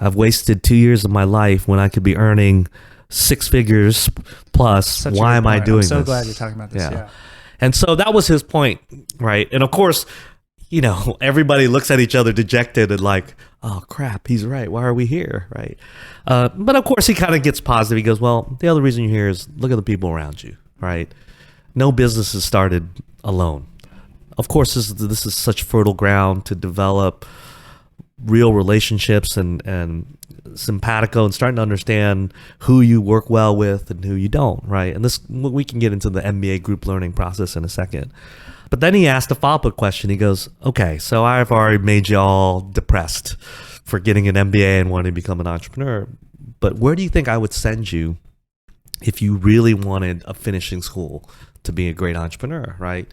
I've wasted 2 years of my life when I could be earning six figures plus. Why am I doing this? I'm so glad you're talking about this. Yeah. And so that was his point, right? And of course, everybody looks at each other dejected and like, oh crap, he's right. Why are we here, right? But of course, he kind of gets positive. He goes, well, the other reason you're here is look at the people around you, right? No business is started alone. Of course, this is such fertile ground to develop real relationships and simpatico and starting to understand who you work well with and who you don't, right? And this, we can get into the MBA group learning process in a second. But then he asked a follow-up question. He goes, okay, so I've already made you all depressed for getting an MBA and wanting to become an entrepreneur. But where do you think I would send you if you really wanted a finishing school to be a great entrepreneur, right?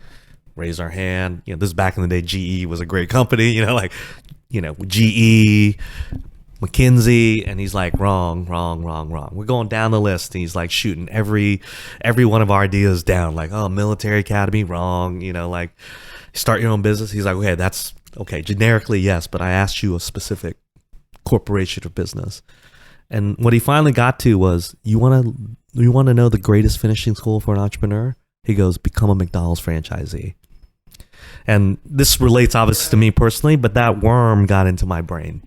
Raise our hand. This is back in the day, GE was a great company, GE, McKinsey, and he's like, wrong. We're going down the list. And he's like shooting every one of our ideas down, like, oh, military academy, wrong, like start your own business. He's like, okay, that's okay. Generically, yes, but I asked you a specific corporation or business. And what he finally got to was, you want to know the greatest finishing school for an entrepreneur? He goes, become a McDonald's franchisee. And this relates obviously to me personally, but that worm got into my brain,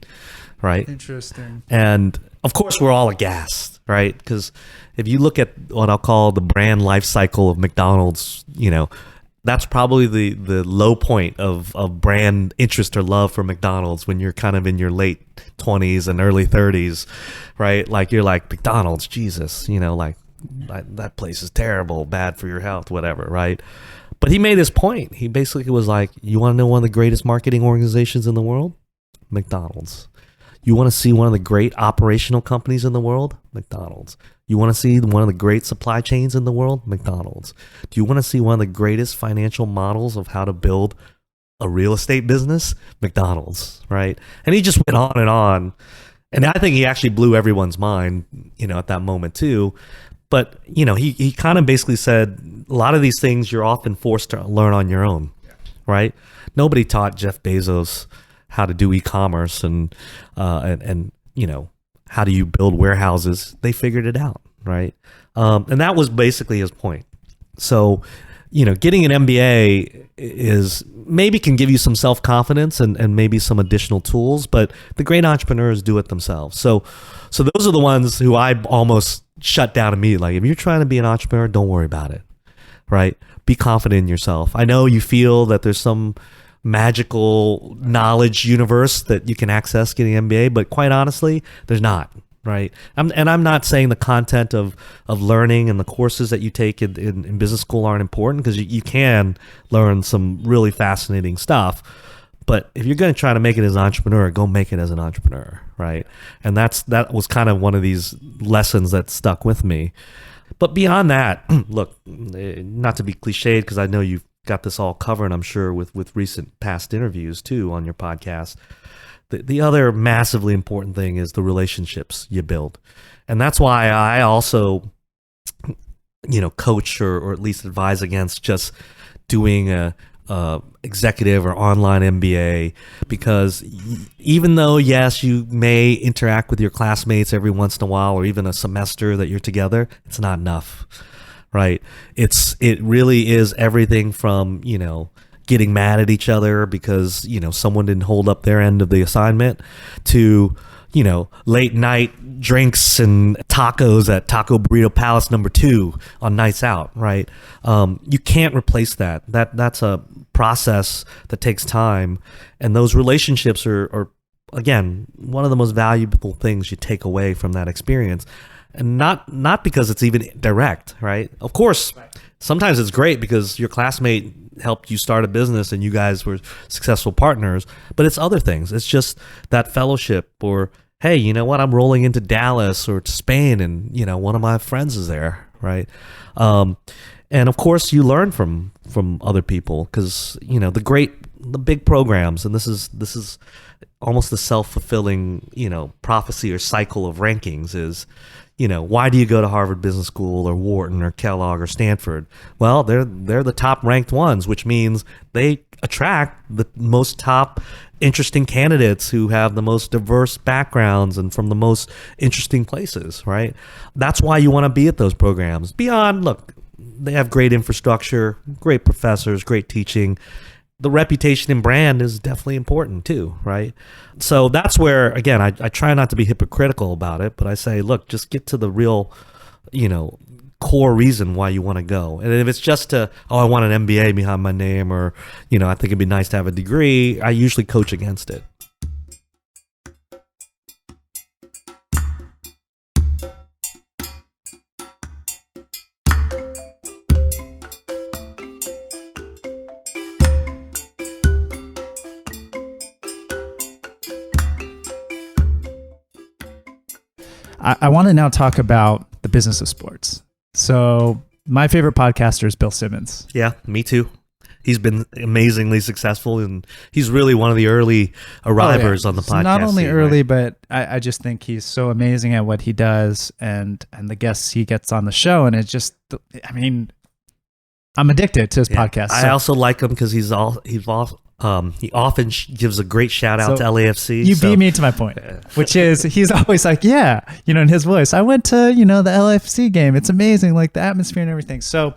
right? Interesting. And of course, we're all aghast, right? Because if you look at what I'll call the brand life cycle of McDonald's, that's probably the low point of brand interest or love for McDonald's when you're kind of in your late 20s and early 30s, right? Like you're like, McDonald's, Jesus, like that place is terrible, bad for your health, whatever, right? But he made his point. He basically was like, you want to know one of the greatest marketing organizations in the world? McDonald's. You want to see one of the great operational companies in the world? McDonald's. You want to see one of the great supply chains in the world? McDonald's. Do you want to see one of the greatest financial models of how to build a real estate business? McDonald's, right? And he just went on. And I think he actually blew everyone's mind, at that moment too. But, he kind of basically said a lot of these things you're often forced to learn on your own, right? Nobody taught Jeff Bezos how to do e-commerce and how do you build warehouses. They figured it out, right? And that was basically his point. So, getting an MBA is maybe can give you some self-confidence and maybe some additional tools, but the great entrepreneurs do it themselves. So those are the ones who I almost shut down immediately. Like, if you're trying to be an entrepreneur, don't worry about it, right? Be confident in yourself. I know you feel that there's some magical knowledge universe that you can access getting an MBA, but quite honestly, there's not. Right. I'm not saying the content of learning and the courses that you take in business school aren't important, because you can learn some really fascinating stuff. But if you're going to try to make it as an entrepreneur, go make it as an entrepreneur. Right. And that was kind of one of these lessons that stuck with me. But beyond that, look, not to be cliched, because I know you've got this all covered, I'm sure, with recent past interviews too on your podcast. The other massively important thing is the relationships you build. And that's why I also, coach or at least advise against just doing a executive or online MBA, because even though, yes, you may interact with your classmates every once in a while or even a semester that you're together, it's not enough, right? It really is everything from, getting mad at each other because, someone didn't hold up their end of the assignment, to, late night drinks and tacos at Taco Burrito Palace #2 on nights out, right? You can't replace that. That's a process that takes time. And those relationships are, again, one of the most valuable things you take away from that experience. And not because it's even direct, right? Of course, sometimes it's great because your classmate helped you start a business and you guys were successful partners, but it's other things. It's just that fellowship, or, hey, you know what? I'm rolling into Dallas or to Spain and, one of my friends is there, right? And of course you learn from other people, because, the big programs, and this is almost the self-fulfilling, prophecy or cycle of rankings is, why do you go to Harvard Business School or Wharton or Kellogg or Stanford? Well, they're the top ranked ones, which means they attract the most top interesting candidates who have the most diverse backgrounds and from the most interesting places, right? That's why you want to be at those programs. Beyond, look, they have great infrastructure, great professors, great teaching. The reputation and brand is definitely important too, right? So that's where, again, I try not to be hypocritical about it, but I say, look, just get to the real, core reason why you want to go. And if it's just I want an MBA behind my name, or, I think it'd be nice to have a degree, I usually coach against it. I want to now talk about the business of sports. So my favorite podcaster is Bill Simmons. Yeah, me too. He's been amazingly successful, and he's really one of the early arrivers on the podcast. Not only early, right? But I just think he's so amazing at what he does, and the guests he gets on the show. And it's just, I'm addicted to his podcast. I also like him because he often gives a great shout out to LAFC. You beat me to my point, which is he's always like, yeah, in his voice, I went to, the LAFC game. It's amazing, like the atmosphere and everything. So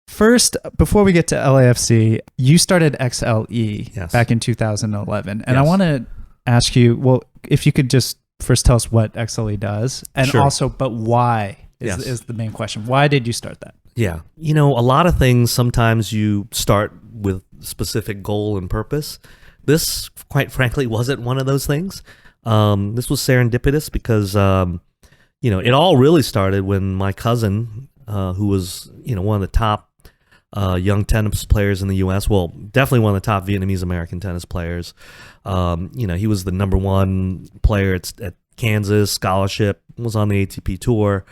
first, before we get to LAFC, you started XLE back in 2011. And I want to ask you, well, if you could just first tell us what XLE does, and also, but why is the main question. Why did you start that? Yeah. A lot of things, sometimes you start with specific goal and purpose. This, quite frankly, wasn't one of those things. This was serendipitous because, it all really started when my cousin, who was, one of the top young tennis players in the U.S., well, definitely one of the top Vietnamese American tennis players. He was the number one player at Kansas, scholarship, was on the ATP tour,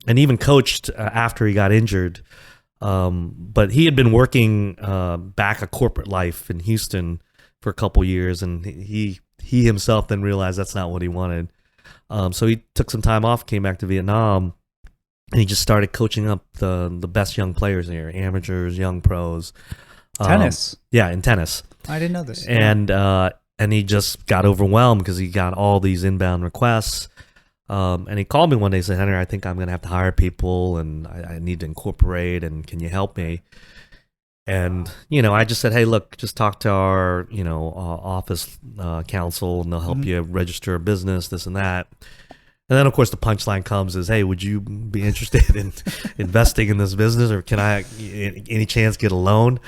and even coached after he got injured. But he had been working back a corporate life in Houston for a couple years, and he himself then realized that's not what he wanted. So he took some time off, came back to Vietnam, and he just started coaching up the best young players here, amateurs, young pros. Tennis. Yeah, in tennis. I didn't know this. And he just got overwhelmed because he got all these inbound requests. And he called me one day and said, Henry, I think I'm going to have to hire people, and I need to incorporate, and can you help me? And, I just said, hey, look, just talk to our, office counsel, and they'll help you register a business, this and that. And then, of course, the punchline comes is, hey, would you be interested in investing in this business, or can I, any chance, get a loan?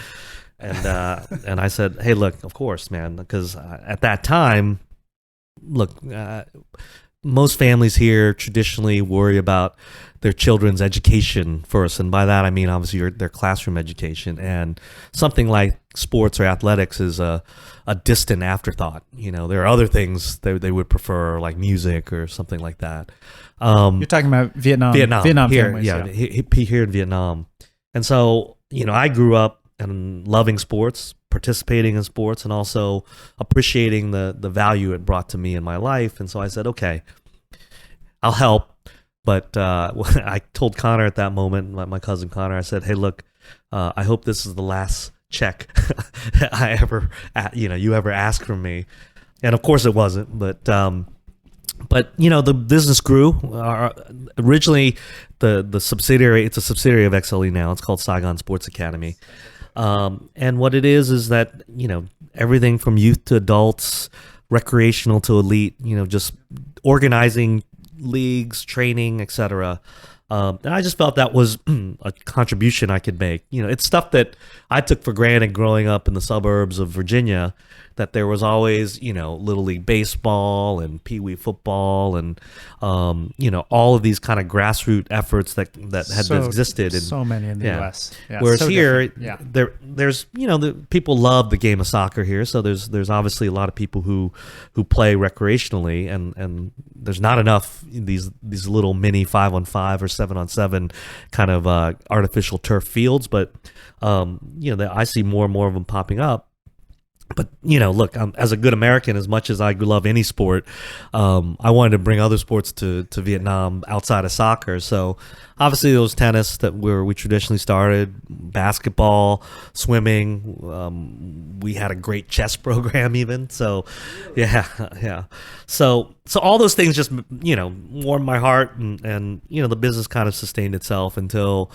And I said, hey, look, of course, man, because at that time, look, most families here traditionally worry about their children's education first, and by that I mean obviously their classroom education, and something like sports or athletics is a distant afterthought. There are other things they would prefer, like music or something like that. You're talking about Vietnam here, families, yeah, here in Vietnam. And so I grew up and loving sports, participating in sports, and also appreciating the value it brought to me in my life. And so I said, okay, I'll help. But I told Connor at that moment, my cousin Connor, I said, hey, look, I hope this is the last check I ever, you ever ask from me. And of course it wasn't, but the business grew. Originally, the subsidiary, it's a subsidiary of XLE now. It's called Saigon Sports Academy. And what it is that, everything from youth to adults, recreational to elite, just organizing leagues, training, etc. And I just felt that was a contribution I could make. It's stuff that I took for granted growing up in the suburbs of Virginia, that there was always, Little League baseball and Pee Wee football and, all of these kind of grassroots efforts that had existed. And, so many in the U.S. Yeah, whereas so here, there's, the people love the game of soccer here. So there's obviously a lot of people who play recreationally, and there's not enough these little mini 5-on-5 or 7-on-7 kind of artificial turf fields. But, I see more and more of them popping up. But, look, as a good American, as much as I love any sport, I wanted to bring other sports to Vietnam outside of soccer. So obviously there was tennis that we traditionally started, basketball, swimming. We had a great chess program even. So, yeah. So all those things just, warmed my heart, and the business kind of sustained itself until,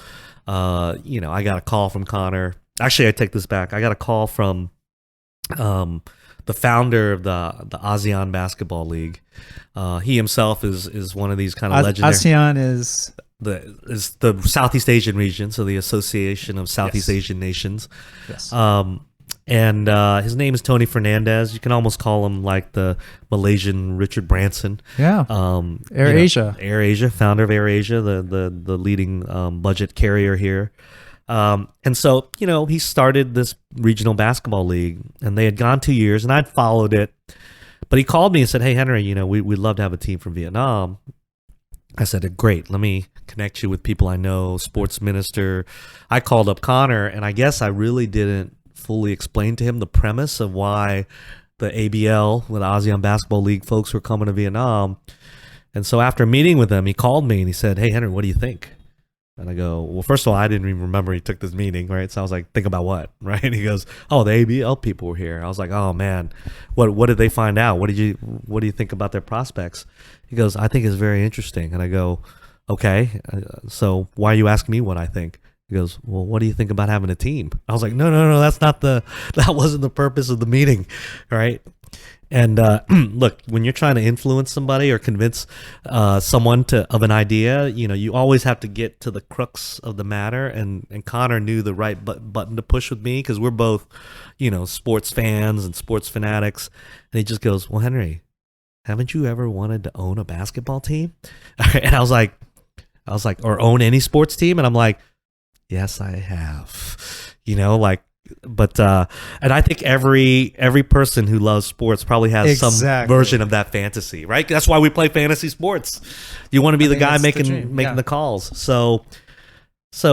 I got a call from Connor. Actually, I take this back. I got a call from the founder of the ASEAN Basketball League. He himself is one of these kind of legendary. ASEAN is the Southeast Asian region, so the Association of Southeast Asian Nations. Yes. And his name is Tony Fernandez. You can almost call him like the Malaysian Richard Branson. Yeah. AirAsia. AirAsia, founder of AirAsia, the leading budget carrier here. And so, he started this regional basketball league, and they had gone 2 years, and I'd followed it. But he called me and said, hey, Henry, we'd love to have a team from Vietnam. I said, great, let me connect you with people I know, sports minister. I called up Connor, and I guess I really didn't fully explain to him the premise of why the ABL, the ASEAN Basketball League folks, were coming to Vietnam. And so after meeting with them, he called me and he said, hey, Henry, what do you think? And I go, well, first of all, I didn't even remember he took this meeting, right? So I was like, think about what, right? And he goes, oh, the ABL people were here. I was like, oh man, what did they find out? What do you think about their prospects? He goes, I think it's very interesting. And I go, okay, so why are you asking me what I think? He goes, well, what do you think about having a team? I was like, no, that wasn't the purpose of the meeting, right? And look, when you're trying to influence somebody or convince someone of an idea, you always have to get to the crux of the matter. And Connor knew the right button to push with me, because we're both, sports fans and sports fanatics. And he just goes, well, Henry, haven't you ever wanted to own a basketball team? And I was like, or own any sports team? And I'm like, yes, I have. But and I think every person who loves sports probably has some version of that fantasy, right? That's why we play fantasy sports. You want to be the guy making the calls. So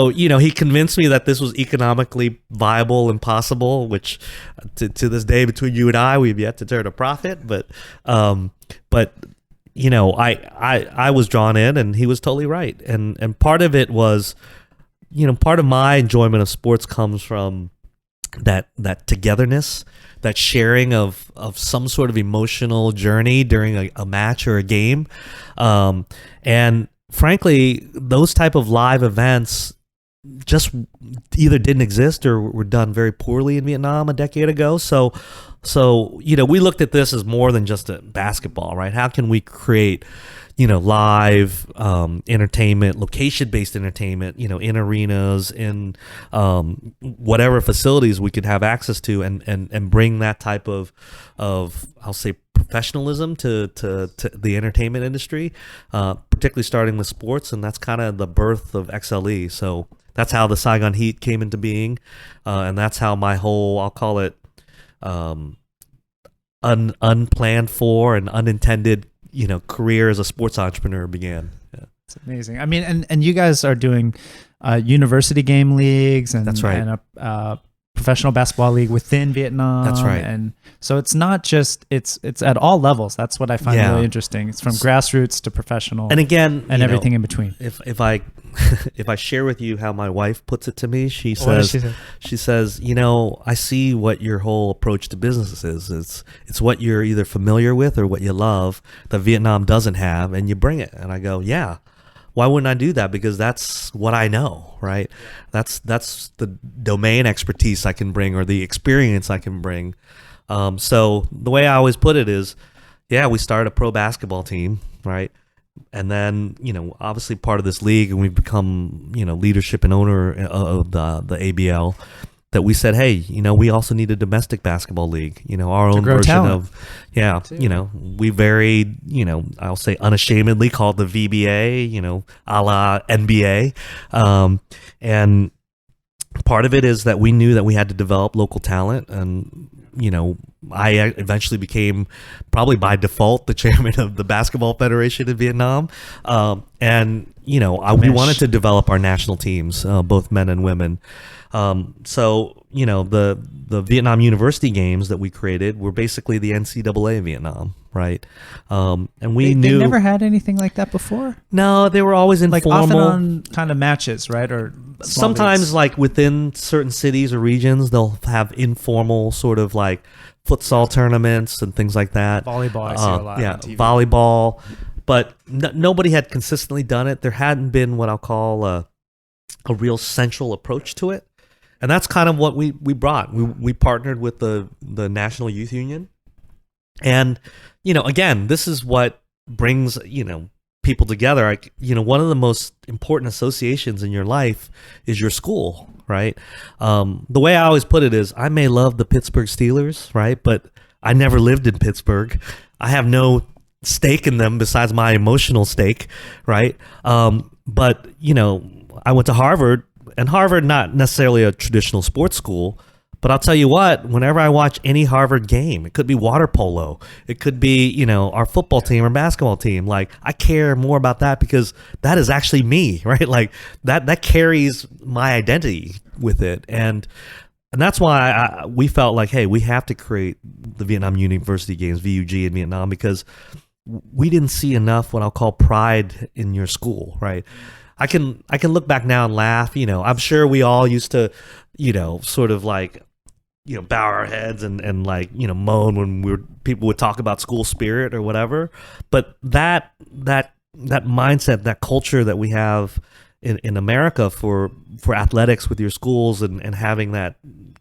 he convinced me that this was economically viable and possible, which to this day, between you and I, we've yet to turn a profit. But I was drawn in, and he was totally right. And part of it was, part of my enjoyment of sports comes from that togetherness, that sharing of some sort of emotional journey during a match or a game. And frankly, those type of live events just either didn't exist or were done very poorly in Vietnam a decade ago. So we looked at this as more than just a basketball, right? How can we create, live entertainment, location-based entertainment, in arenas, in whatever facilities we could have access to, and bring that type of I'll say professionalism to the entertainment industry, particularly starting with sports, and that's kind of the birth of XLE. So that's how the Saigon Heat came into being, and that's how my whole, I'll call it, unplanned for and unintended, career as a sports entrepreneur began. Yeah. It's amazing. I mean, and you guys are doing university game leagues, and that's right, and a professional basketball league within Vietnam. That's right. And so it's not just, it's at all levels. That's what I find really interesting. It's from grassroots to professional, and again, and everything in between. If I if I share with you how my wife puts it to me, she says, I see what your whole approach to business is. It's what you're either familiar with or what you love that Vietnam doesn't have, and you bring it. And I go, yeah. Why wouldn't I do that? Because that's what I know, right? That's the domain expertise I can bring, or the experience I can bring. So the way I always put it is, we started a pro basketball team, right? And then, obviously part of this league, and we've become, leadership and owner of the ABL, that we said, hey, we also need a domestic basketball league, our own version talent. We very, I'll say unashamedly called the VBA, a la NBA. And part of it is that we knew that we had to develop local talent. And, I eventually became, probably by default, the chairman of the Basketball Federation in Vietnam. And, we wanted to develop our national teams, both men and women. So, the Vietnam University games that we created were basically the NCAA of Vietnam, right? And we knew... They never had anything like that before? No, they were always informal. Like off and on kind of matches, right? Or sometimes leagues. Like within certain cities or regions, they'll have informal sort of like futsal tournaments and things like that. Volleyball, I see a lot on TV. Volleyball. But nobody had consistently done it. There hadn't been what I'll call a real central approach to it. And that's kind of what we brought. We partnered with the National Youth Union. And, again, this is what brings, people together. One of the most important associations in your life is your school, right? The way I always put it is, I may love the Pittsburgh Steelers, right? But I never lived in Pittsburgh. I have no stake in them besides my emotional stake, right? But, I went to Harvard. And Harvard, not necessarily a traditional sports school, but I'll tell you what, whenever I watch any Harvard game, it could be water polo, it could be, our football team or basketball team, like I care more about that because that is actually me, right? Like that carries my identity with it. And that's why we felt like, hey, we have to create the Vietnam University Games, VUG in Vietnam, because we didn't see enough what I'll call pride in your school, right? I can look back now and laugh. I'm sure we all used to, sort of like, bow our heads and like, moan when people would talk about school spirit or whatever. But that mindset, that culture that we have in America for athletics with your schools and having that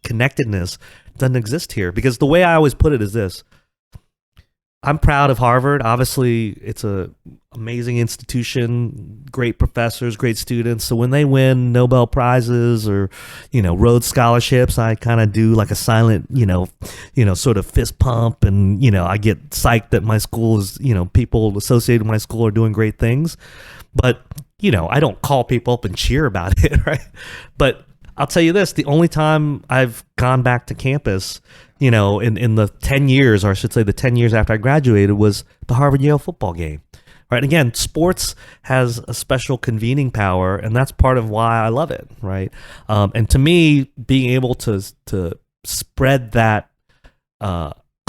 connectedness doesn't exist here. Because the way I always put it is this. I'm proud of Harvard. Obviously, it's an amazing institution, great professors, great students. So when they win Nobel Prizes or, Rhodes Scholarships, I kind of do like a silent, sort of fist pump. And, I get psyched that my school is, people associated with my school are doing great things. But, I don't call people up and cheer about it, right? But I'll tell you this, the only time I've gone back to campus, in the 10 years, or I should say the 10 years after I graduated, was the Harvard-Yale football game. Right? Again, sports has a special convening power, and that's part of why I love it, right? And to me, being able to spread that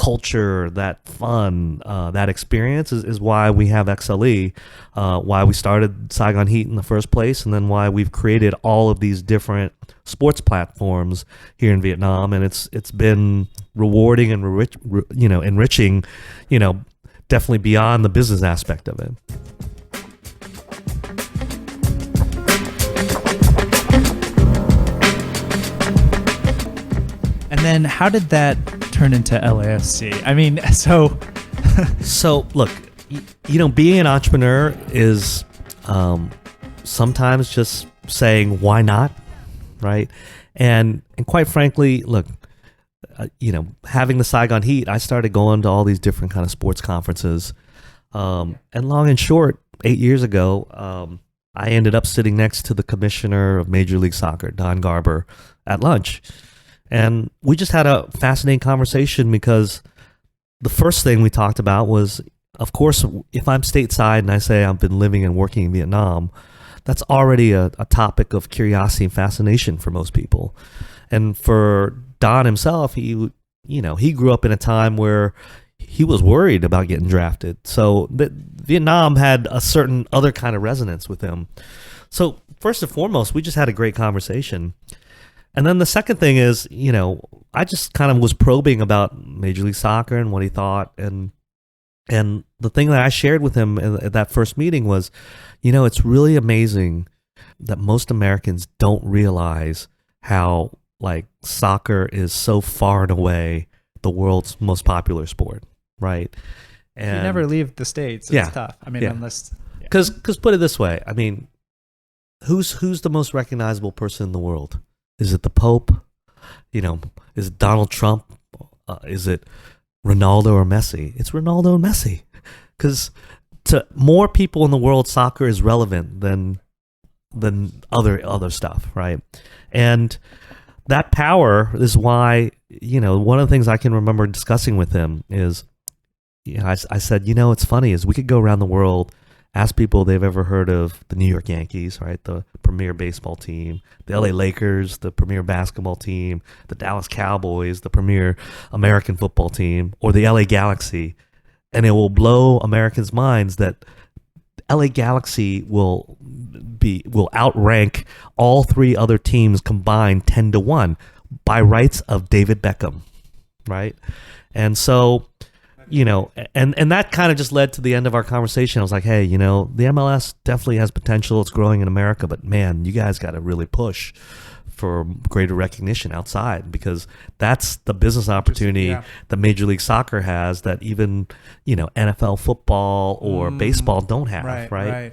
culture, that fun, that experience is why we have XLE, why we started Saigon Heat in the first place, and then why we've created all of these different sports platforms here in Vietnam. And it's been rewarding and enriching, definitely beyond the business aspect of it. And then how did that turn into LAFC? I mean, So look, being an entrepreneur is sometimes just saying, why not? Right. And quite frankly, look, having the Saigon Heat, I started going to all these different kind of sports conferences. And long and short, 8 years ago, I ended up sitting next to the commissioner of Major League Soccer, Don Garber, at lunch. And we just had a fascinating conversation because the first thing we talked about was, of course, if I'm stateside and I say I've been living and working in Vietnam, that's already a topic of curiosity and fascination for most people. And for Don himself, he grew up in a time where he was worried about getting drafted. So Vietnam had a certain other kind of resonance with him. So first and foremost, we just had a great conversation. And then the second thing is, I just kind of was probing about Major League Soccer and what he thought. And the thing that I shared with him at that first meeting was, it's really amazing that most Americans don't realize how soccer is so far and away the world's most popular sport, right? And you never leave the States. It's tough. I mean, unless... Because put it this way, I mean, who's the most recognizable person in the world? Is it the Pope? Is it Donald Trump? Is it Ronaldo or Messi? It's Ronaldo and Messi. Because to more people in the world, soccer is relevant than other stuff, right? And that power is why, one of the things I can remember discussing with him is, I said, it's funny is we could go around the world, ask people if they've ever heard of the New York Yankees, right? The premier baseball team, the LA Lakers, the premier basketball team, the Dallas Cowboys, the premier American football team, or the LA Galaxy. And it will blow Americans' minds that LA Galaxy will outrank all three other teams combined 10-1 by rights of David Beckham, right? And so, and that kind of just led to the end of our conversation. I was like, hey, the MLS definitely has potential. It's growing in America, but man, you guys got to really push for greater recognition outside, because that's the business opportunity that Major League Soccer has that even, NFL football or baseball don't have, right?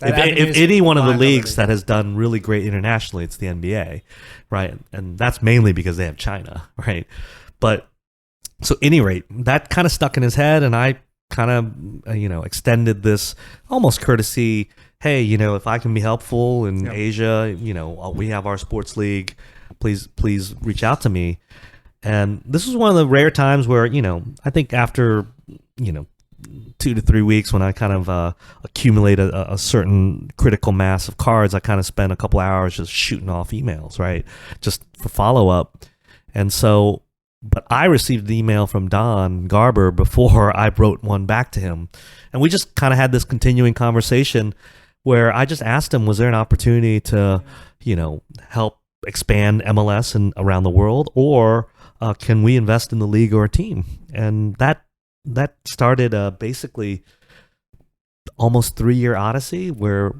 If any one of the leagues that has done really great internationally, it's the NBA, right? And that's mainly because they have China, right? But so at any rate, that kind of stuck in his head, and I kind of, extended this almost courtesy, hey, if I can be helpful in Asia, we have our sports league, please reach out to me. And this was one of the rare times where, I think after, 2 to 3 weeks, when I kind of accumulate a certain critical mass of cards, I kind of spent a couple hours just shooting off emails, right? Just for follow-up. And so, but I received an email from Don Garber before I wrote one back to him. And we just kind of had this continuing conversation where I just asked him, was there an opportunity to, help expand MLS and around the world, or can we invest in the league or a team? And that started basically almost 3-year odyssey where,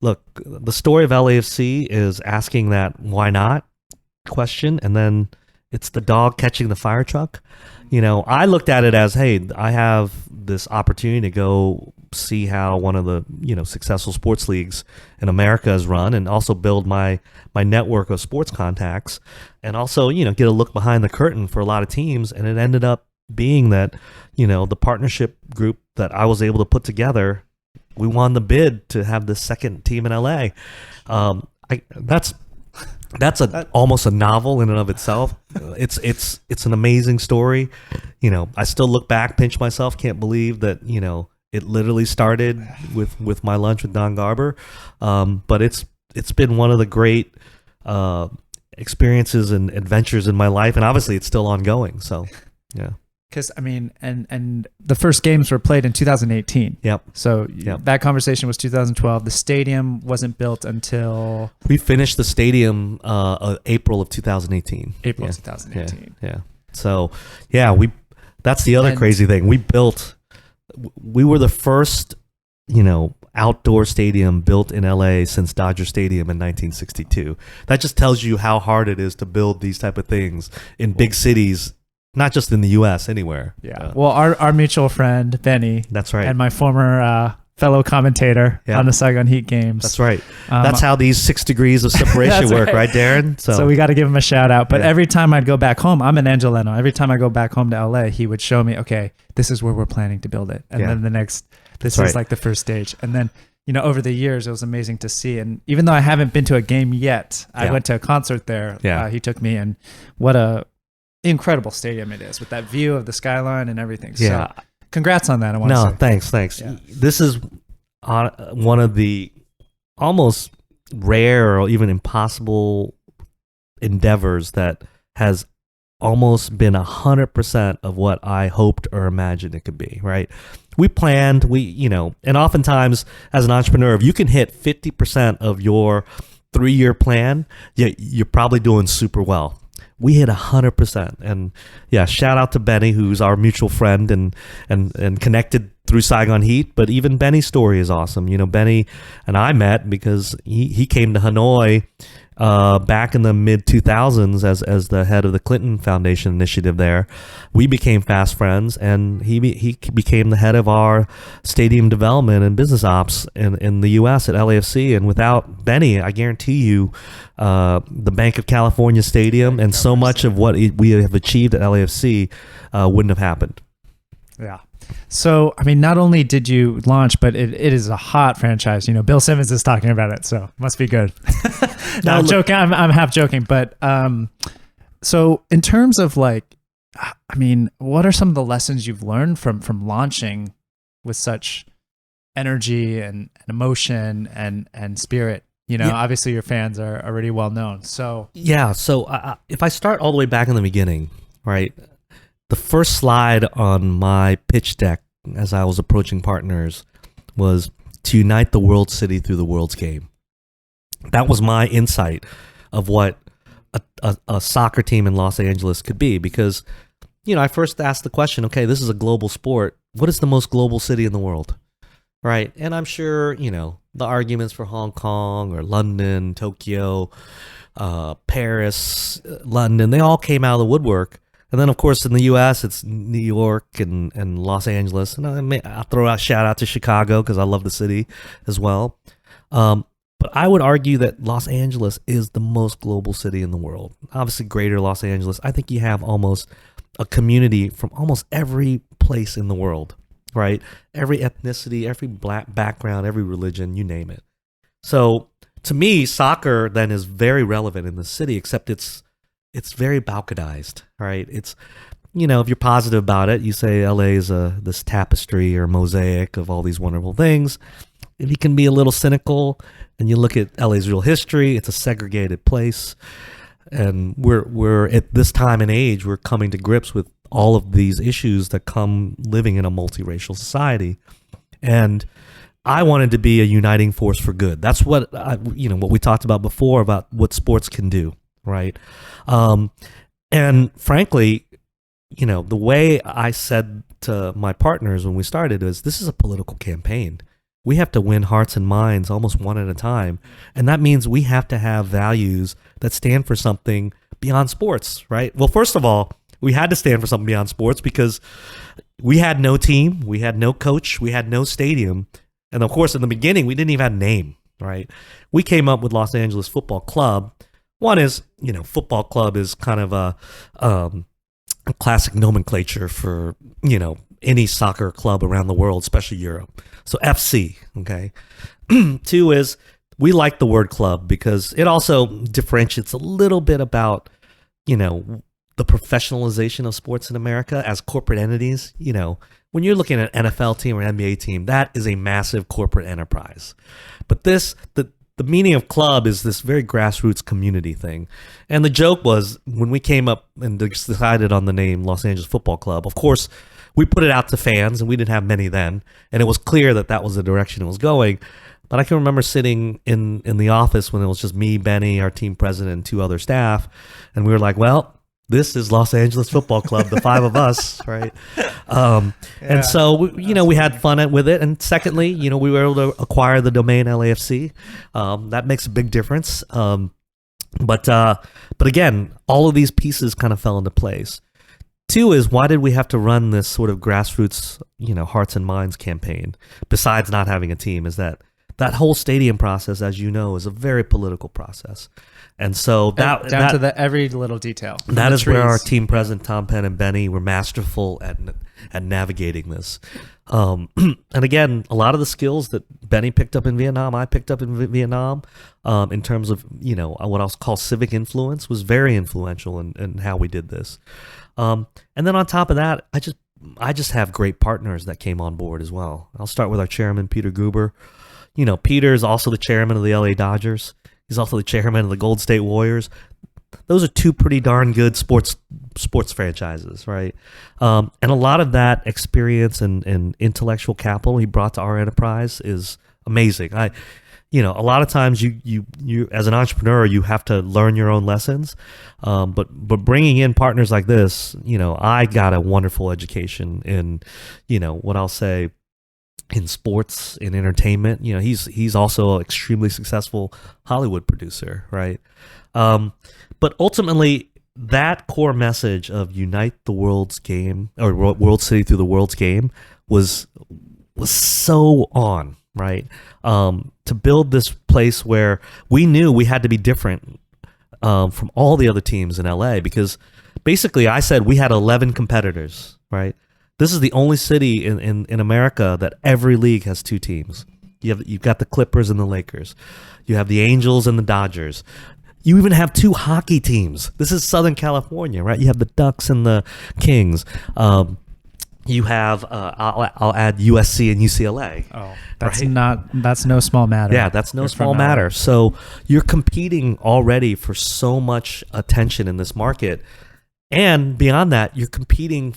look, the story of LAFC is asking that why not question, and then it's the dog catching the fire truck. I looked at it as, hey, I have this opportunity to go see how one of the, successful sports leagues in America is run, and also build my network of sports contacts, and also, get a look behind the curtain for a lot of teams. And it ended up being that, the partnership group that I was able to put together, we won the bid to have the second team in LA. That's almost a novel in and of itself. It's an amazing story. I still look back, pinch myself, can't believe that, it literally started with my lunch with Don Garber. But it's been one of the great experiences and adventures in my life, and obviously it's still ongoing. So, yeah. Because I mean, and the first games were played in 2018. Yep. So Yep. that conversation was 2012. The stadium wasn't built until We finished the stadium April of 2018. April Yeah. 2018. Yeah. So, yeah, that's the other And- crazy thing. We were the first, outdoor stadium built in LA since Dodger Stadium in 1962. That just tells you how hard it is to build these type of things in big cities, not just in the US, anywhere. Yeah. Well, our mutual friend Benny, That's right. and my former fellow commentator Yeah. on the Saigon Heat games. That's right. That's how these 6 degrees of separation That's work, right. right, Darren? So we got to give him a shout out. But Yeah. every time I'd go back home, I'm in Angeleno. Every time I go back home to LA, he would show me, okay, this is where we're planning to build it. And Yeah. then this That's is right. like the first stage. And then, over the years, it was amazing to see. And even though I haven't been to a game yet, I Yeah. went to a concert there. Yeah. He took me, and what a incredible stadium it is with that view of the skyline and everything. Yeah. So congrats on that. I want to No, say. thanks. Yeah. This is one of the almost rare or even impossible endeavors that has almost been 100% of what I hoped or imagined it could be, right? We planned, and oftentimes as an entrepreneur, if you can hit 50% of your 3-year plan, you're probably doing super well. We hit 100%. And yeah, shout out to Benny, who's our mutual friend and connected through Saigon Heat. But even Benny's story is awesome. Benny and I met because he came to Hanoi back in the mid 2000s as the head of the Clinton Foundation initiative there. We became fast friends, and he became the head of our stadium development and business ops in the U.S. at LAFC. And without Benny, I guarantee you, the Bank of California Stadium and so much of what we have achieved at LAFC wouldn't have happened. Yeah. So, I mean, not only did you launch, but it is a hot franchise. Bill Simmons is talking about it, so must be good. No, I'm joking. I'm half joking. But so in terms of what are some of the lessons you've learned from launching with such energy and emotion and spirit? Obviously your fans are already well known. So yeah. So if I start all the way back in the beginning, right? The first slide on my pitch deck as I was approaching partners was to unite the world city through the world's game. That was my insight of what a soccer team in Los Angeles could be, because, I first asked the question, okay, this is a global sport. What is the most global city in the world? Right. And I'm sure, the arguments for Hong Kong or London, Tokyo, Paris, London, they all came out of the woodwork. And then, of course, in the U.S., it's New York and Los Angeles. And I'll throw out a shout out to Chicago because I love the city as well. But I would argue that Los Angeles is the most global city in the world. Obviously, greater Los Angeles. I think you have almost a community from almost every place in the world, right? Every ethnicity, every black background, every religion, you name it. So to me, soccer then is very relevant in the city, except it's very balkanized, right? It's, if you're positive about it, you say LA is this tapestry or mosaic of all these wonderful things. If you can be a little cynical and you look at LA's real history, it's a segregated place. And we're at this time and age, we're coming to grips with all of these issues that come living in a multiracial society. And I wanted to be a uniting force for good. That's what what we talked about before about what sports can do. Right. And frankly, the way I said to my partners when we started is this is a political campaign. We have to win hearts and minds almost one at a time. And that means we have to have values that stand for something beyond sports, right? Well, first of all, we had to stand for something beyond sports because we had no team, we had no coach, we had no stadium. And of course, in the beginning, we didn't even have a name, right? We came up with Los Angeles Football Club. One is, football club is kind of a classic nomenclature for, any soccer club around the world, especially Europe. So FC, okay? 2 is we like the word club because it also differentiates a little bit about, the professionalization of sports in America as corporate entities. When you're looking at an NFL team or an NBA team, that is a massive corporate enterprise. But the the meaning of club is this very grassroots community thing. And the joke was when we came up and decided on the name Los Angeles Football Club, of course, we put it out to fans, and we didn't have many then. And it was clear that that was the direction it was going. But I can remember sitting in the office when it was just me, Benny, our team president, and 2 other staff. And we were like, well, this is Los Angeles Football Club, the 5 of us, right? And so, we had fun with it. And secondly, we were able to acquire the domain LAFC. That makes a big difference. But again, all of these pieces kind of fell into place. 2 is, why did we have to run this sort of grassroots, hearts and minds campaign, besides not having a team, is that whole stadium process, as you know, is a very political process. And so down to every little detail. That is where our team president, Tom Penn, and Benny were masterful at navigating this. And again, a lot of the skills that Benny picked up in Vietnam, I picked up in Vietnam, in terms of, what I'll call civic influence, was very influential in how we did this. And then on top of that, I just have great partners that came on board as well. I'll start with our chairman, Peter Guber. Peter is also the chairman of the LA Dodgers. He's also the chairman of the Golden State Warriors. Those are 2 pretty darn good sports franchises, right? And a lot of that experience and intellectual capital he brought to our enterprise is amazing. A lot of times you as an entrepreneur, you have to learn your own lessons. But bringing in partners like this, I got a wonderful education in, what I'll say, in sports, in entertainment. He's also an extremely successful Hollywood producer, right? But ultimately, that core message of unite the world's game, or world city through the world's game, was so on, right? To build this place where we knew we had to be different from all the other teams in LA, because basically I said we had 11 competitors, right? This is the only city in America that every league has 2 teams. You've got the Clippers and the Lakers. You have the Angels and the Dodgers. You even have 2 hockey teams. This is Southern California, right? You have the Ducks and the Kings. You have I'll add USC and UCLA. Oh, that's no small matter. Yeah, that's no small matter. So you're competing already for so much attention in this market, and beyond that, you're competing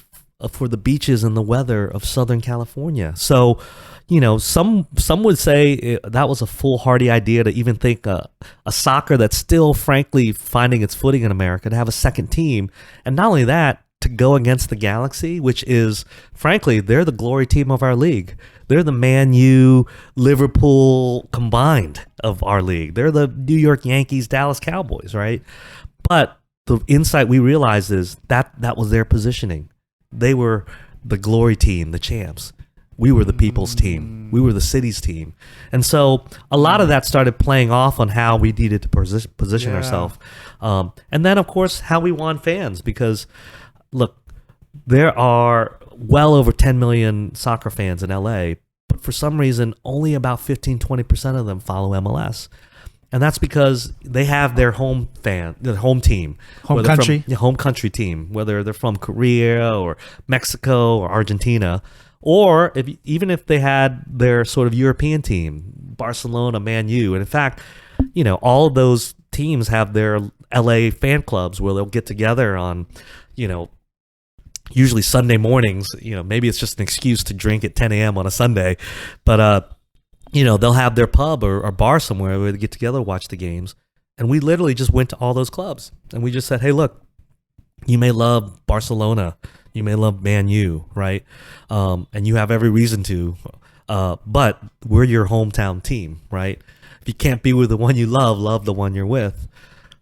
for the beaches and the weather of Southern California. So, some would say that was a foolhardy idea to even think a soccer that's still, frankly, finding its footing in America, to have a second team. And not only that, to go against the Galaxy, which is, frankly, they're the glory team of our league. They're the Man U, Liverpool combined of our league. They're the New York Yankees, Dallas Cowboys, right? But the insight we realized is that was their positioning. They were the glory team, the champs. We were the people's team. We were the city's team. And so a lot of that started playing off on how we needed to position ourselves. And then, of course, how we won fans. Because, look, there are well over 10 million soccer fans in LA, but for some reason, only about 15-20% of them follow MLS. And that's because they have their home team. Home country team, whether they're from Korea or Mexico or Argentina, or even if they had their sort of European team, Barcelona, Man U. And in fact, all of those teams have their LA fan clubs where they'll get together on, usually Sunday mornings. Maybe it's just an excuse to drink at 10 a.m. on a Sunday, but they'll have their pub or bar somewhere where they get together, watch the games. And we literally just went to all those clubs. And we just said, hey, look, you may love Barcelona. You may love Man U, right? And you have every reason to. But we're your hometown team, right? If you can't be with the one you love the one you're with.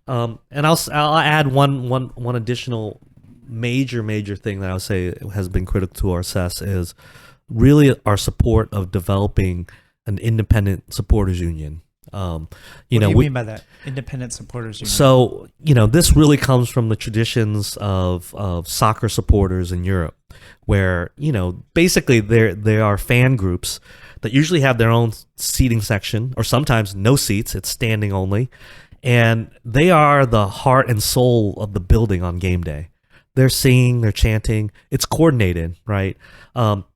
And I'll add one additional major thing that I would say has been critical to our success is really our support of developing an independent supporters union. What do you mean by that? Independent supporters union. So, this really comes from the traditions of soccer supporters in Europe, where, basically there are fan groups that usually have their own seating section, or sometimes no seats, it's standing only. And they are the heart and soul of the building on game day. They're singing, they're chanting, it's coordinated, right?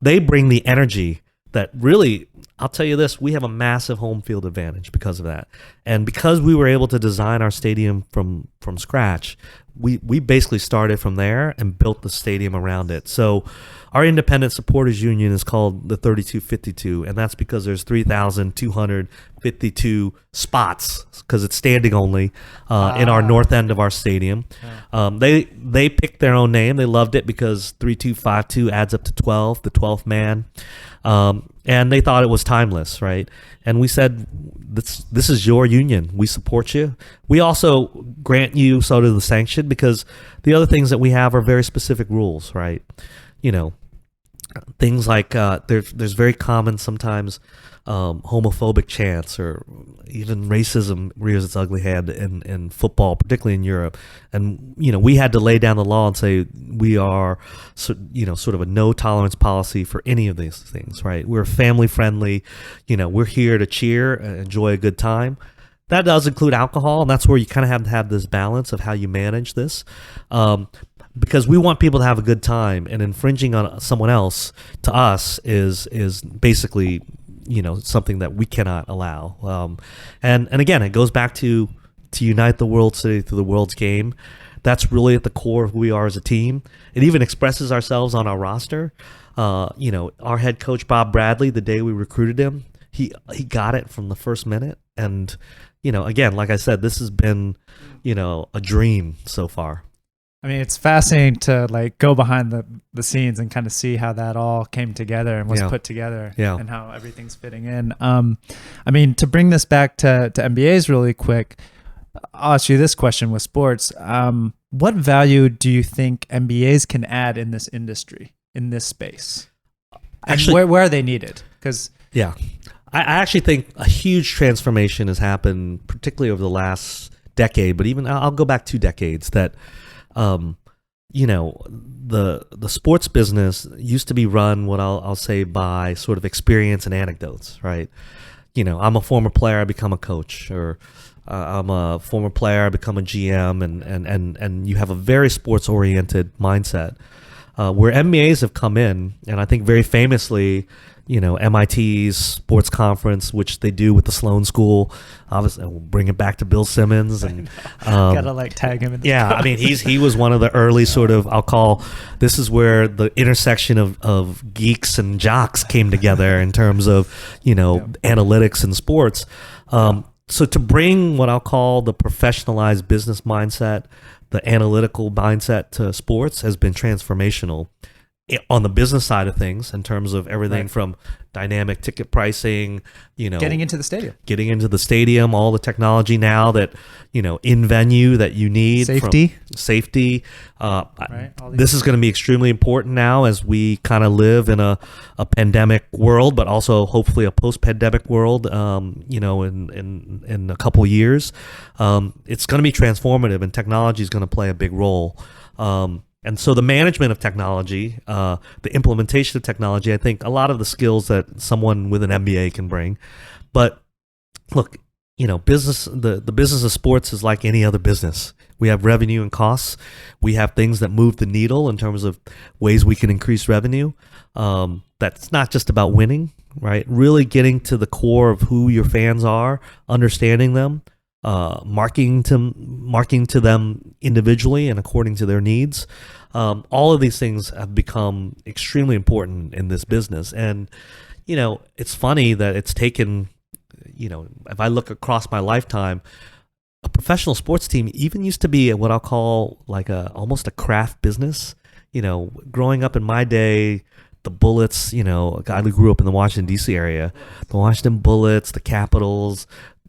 They bring the energy that really, I'll tell you this, we have a massive home field advantage because of that. And because we were able to design our stadium from scratch, we basically started from there and built the stadium around it. So our independent supporters union is called the 3252, and that's because there's 3,252 spots, because it's standing only in our north end of our stadium. They picked their own name. They loved it because 3252 adds up to 12, the 12th man. And they thought it was timeless, right? And we said, this is your union. We support you. We also grant you sort of the sanction, because the other things that we have are very specific rules, right? You know, things like there's very common sometimes homophobic chants, or even racism rears its ugly head in football, particularly in Europe. And, you know, we had to lay down the law and say we are, sort of a no tolerance policy for any of these things, right? We're family friendly. You know, we're here to cheer and enjoy a good time. That does include alcohol, and that's where you kind of have to have this balance of how you manage this. Because we want people to have a good time, and infringing on someone else, to us, is basically, you know, something that we cannot allow. And again, it goes back to unite the world city through the world's game. That's really at the core of who we are as a team. It even expresses ourselves on our roster. You know, our head coach, Bob Bradley, the day we recruited him, he got it from the first minute. And, you know, again, like I said, this has been, you know, a dream so far. I mean, it's fascinating to like go behind the scenes and kind of see how that all came together and was put together, and how everything's fitting in. I mean, to bring this back to MBAs really quick, I'll ask you this question with sports. What value do you think MBAs can add in this industry, in this space? Actually, and where are they needed? Because I actually think a huge transformation has happened, particularly over the last decade, but even I'll go back 2 decades, that you know, the sports business used to be run, what I'll say, by sort of experience and anecdotes, right? You know, I'm a former player, I become a coach, or I'm a former player, I become a GM, and you have a very sports oriented mindset. Where MBAs have come in, and I think very famously, you know, MIT's sports conference, which they do with the Sloan School. Obviously, we'll bring it back to Bill Simmons, and gotta like tag him in the I mean, he was one of the early sort of, I'll call, this is where the intersection of geeks and jocks came together in terms of, you know, analytics and sports. So to bring what I'll call the professionalized business mindset, the analytical mindset to sports has been transformational on the business side of things, in terms of everything from dynamic ticket pricing, you know, getting into the stadium, all the technology now that, you know, in venue that you need, safety. This is going to be extremely important now as we kind of live in a pandemic world, but also hopefully a post-pandemic world, you know, in a couple years. It's going to be transformative, and technology is going to play a big role. And so the management of technology, the implementation of technology, I think a lot of the skills that someone with an MBA can bring. But look, you know, the business of sports is like any other business. We have revenue and costs. We have things that move the needle in terms of ways we can increase revenue. That's not just about winning, right? Really getting to the core of who your fans are, understanding them, marketing to them individually and according to their needs. All of these things have become extremely important in this business. And, you know, it's funny that it's taken, you know, if I look across my lifetime, a professional sports team even used to be what I'll call like almost a craft business. You know, growing up in my day, the Bullets, you know, a guy who grew up in the Washington, D.C. area, the Washington Bullets, the Capitals,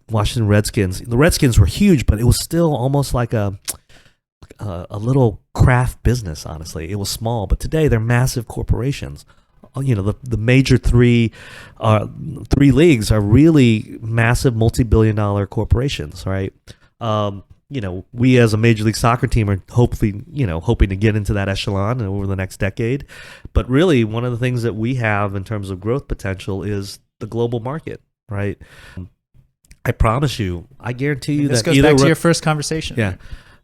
Washington Redskins. The Redskins were huge, but it was still almost like a little craft business, honestly. It was small, but today they're massive corporations. You know, the major three leagues are really massive multi-billion-dollar corporations, right? You know, we as a Major League Soccer team are hoping to get into that echelon over the next decade. But really, one of the things that we have in terms of growth potential is the global market, right? I promise you, I guarantee you this that goes back to your first conversation. Yeah.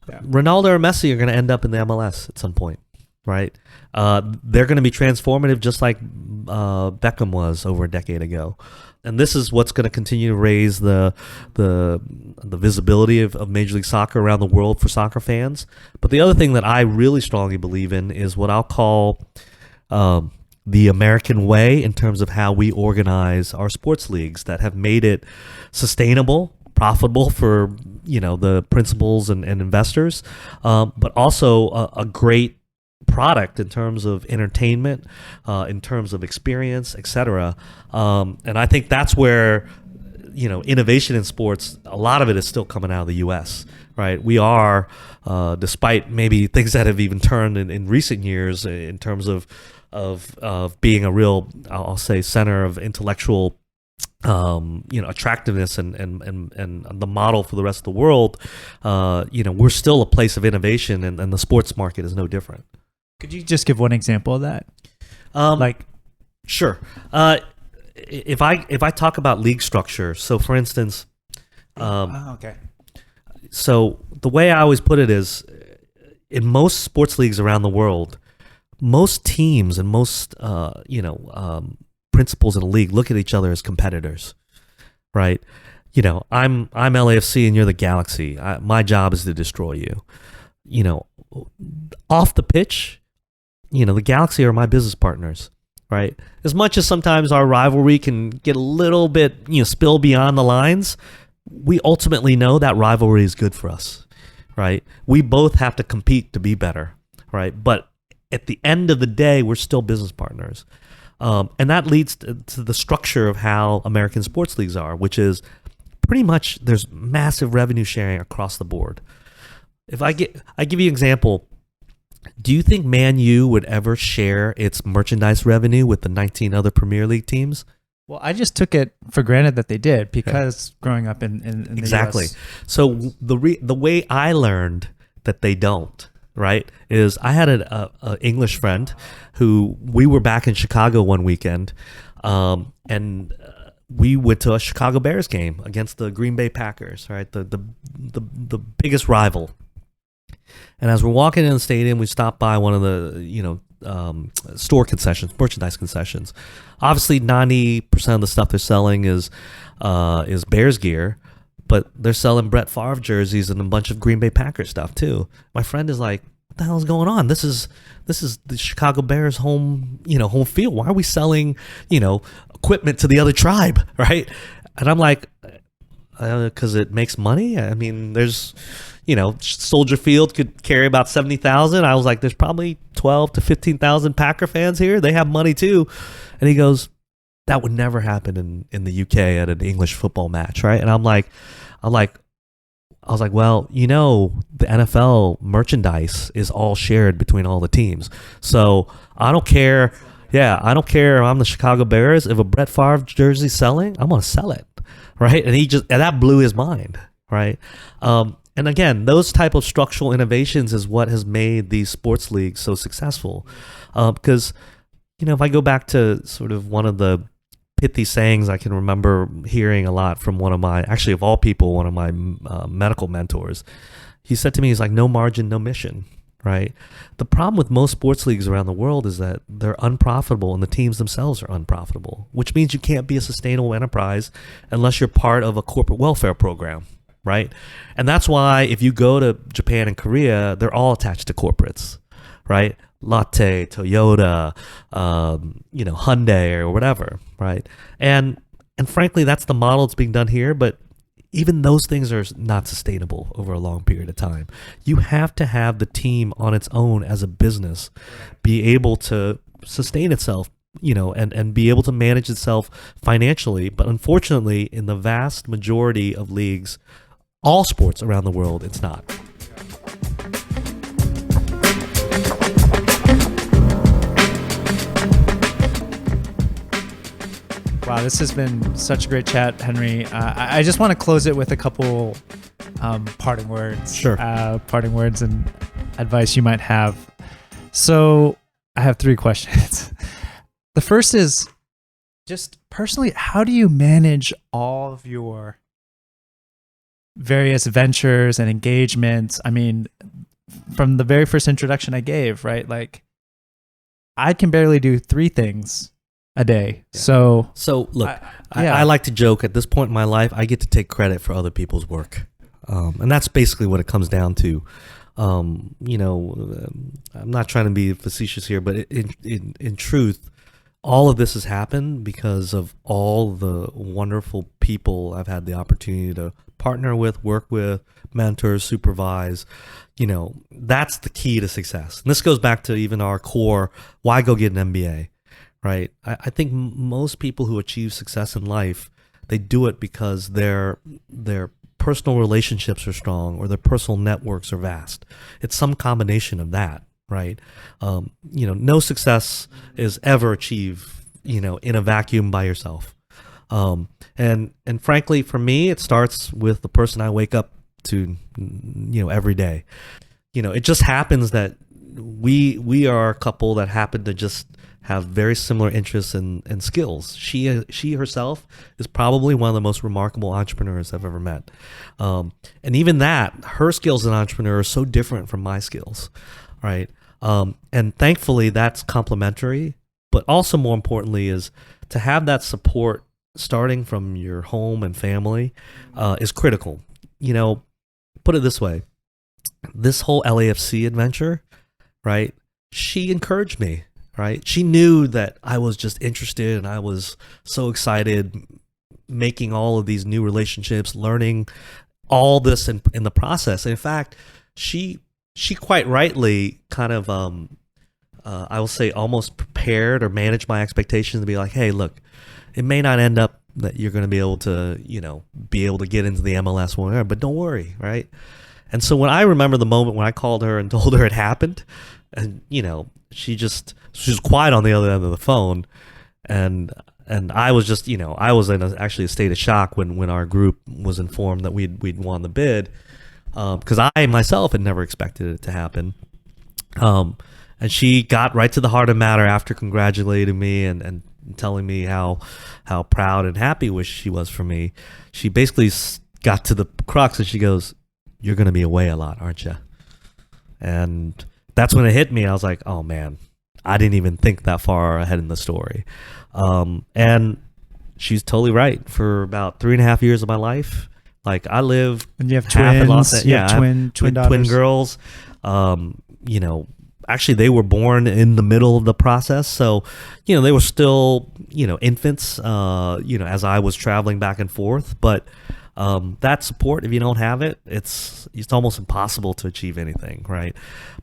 Ronaldo or Messi are going to end up in the MLS at some point. right? They're going to be transformative, just like Beckham was over a decade ago. And this is what's going to continue to raise the visibility of Major League Soccer around the world for soccer fans. But the other thing that I really strongly believe in is what I'll call the American way, in terms of how we organize our sports leagues that have made it sustainable, profitable for the principals and investors, but also a great product in terms of entertainment, in terms of experience, etc. And I think that's where innovation in sports, a lot of it is still coming out of the U.S. Right? We are, despite maybe things that have even turned in recent years in terms of being a real, I'll say, center of intellectual attractiveness and the model for the rest of the world, we're still a place of innovation, and the sports market is no different. Could you just give one example of that? Sure. If I talk about league structure, so for instance, okay. So the way I always put it is, in most sports leagues around the world, most teams and most principals in a league look at each other as competitors, right? I'm LAFC and you're the Galaxy. My job is to destroy you. Off the pitch, the Galaxy are my business partners, right? As much as sometimes our rivalry can get a little bit, spill beyond the lines, we ultimately know that rivalry is good for us, right? We both have to compete to be better, right? But at the end of the day, we're still business partners. And that leads to the structure of how American sports leagues are, which is pretty much there's massive revenue sharing across the board. If I give you an example, do you think Man U would ever share its merchandise revenue with the 19 other Premier League teams? Well, I just took it for granted that they did, because growing up in the exactly. US. So the way I learned that they don't, right, is I had an English friend who, we were back in Chicago one weekend, and we went to a Chicago Bears game against the Green Bay Packers, right, the biggest rival. And as we're walking in the stadium, we stopped by one of the store concessions, merchandise concessions. Obviously, 90% of the stuff they're selling is Bears gear, but they're selling Brett Favre jerseys and a bunch of Green Bay Packers stuff too. My friend is like, "What the hell is going on? This is the Chicago Bears home field. Why are we selling equipment to the other tribe, right?" And I'm like, "Because it makes money. I mean, there's." Soldier Field could carry about 70,000. I was like, there's probably 12 to 15,000 Packer fans here. They have money too. And he goes, that would never happen in the UK at an English football match, right? And I was like, well, the NFL merchandise is all shared between all the teams. So I don't care. Yeah, I don't care if I'm the Chicago Bears. If a Brett Favre jersey selling, I'm going to sell it, right? And that blew his mind, right? And again, those type of structural innovations is what has made these sports leagues so successful. Because, if I go back to sort of one of the pithy sayings I can remember hearing a lot from one of my medical mentors, he said to me, he's like, no margin, no mission, right? The problem with most sports leagues around the world is that they're unprofitable and the teams themselves are unprofitable, which means you can't be a sustainable enterprise unless you're part of a corporate welfare program. Right. And that's why if you go to Japan and Korea, they're all attached to corporates, right? Lotte, Toyota, Hyundai or whatever. Right. And frankly, that's the model that's being done here. But even those things are not sustainable over a long period of time. You have to have the team on its own as a business be able to sustain itself, and be able to manage itself financially. But unfortunately, in the vast majority of leagues, all sports around the world, it's not. Wow, this has been such a great chat, Henry. I just want to close it with a couple parting words. Sure. Parting words and advice you might have. So I have 3 questions. The first is, just personally, how do you manage all of your various ventures and engagements? I mean, from the very first introduction I gave, right? Like, I can barely do 3 things a day. Yeah. So look, I like to joke at this point in my life, I get to take credit for other people's work. And that's basically what it comes down to. I'm not trying to be facetious here, but in truth, all of this has happened because of all the wonderful people I've had the opportunity to partner with, work with, mentor, supervise. That's the key to success. And this goes back to even our core, why go get an MBA, right? I think most people who achieve success in life, they do it because their personal relationships are strong or their personal networks are vast. It's some combination of that, right? No success is ever achieved, in a vacuum by yourself. And frankly, for me, it starts with the person I wake up to, every day. It just happens that we are a couple that happen to just have very similar interests and skills. She herself is probably one of the most remarkable entrepreneurs I've ever met. And even that, her skills as an entrepreneur are so different from my skills, right? And thankfully that's complementary, but also more importantly is to have that support starting from your home and family is critical. Put it this way, this whole LAFC adventure, right? She encouraged me. Right? She knew that I was just interested and I was so excited making all of these new relationships, learning all this in the process. And in fact, she quite rightly kind of, I will say almost prepared or managed my expectations to be like, hey, look, it may not end up that you're going to be able to, get into the MLS one, but don't worry, right? And so when I remember the moment when I called her and told her it happened, and, she was quiet on the other end of the phone, and I was just, I was in actually a state of shock when our group was informed that we'd won the bid, because I myself had never expected it to happen. And she got right to the heart of the matter after congratulating me and telling me how proud and happy she was for me. She basically got to the crux and she goes, "You're going to be away a lot, aren't you?" And that's when it hit me. I was like, oh man, I didn't even think that far ahead in the story. And she's totally right. For about 3.5 years of my life, like I lived, and you have half in twins, Los, you have twin daughters. Twin girls. Actually they were born in the middle of the process. So, they were still, infants, as I was traveling back and forth. But that support, if you don't have it, it's almost impossible to achieve anything, right?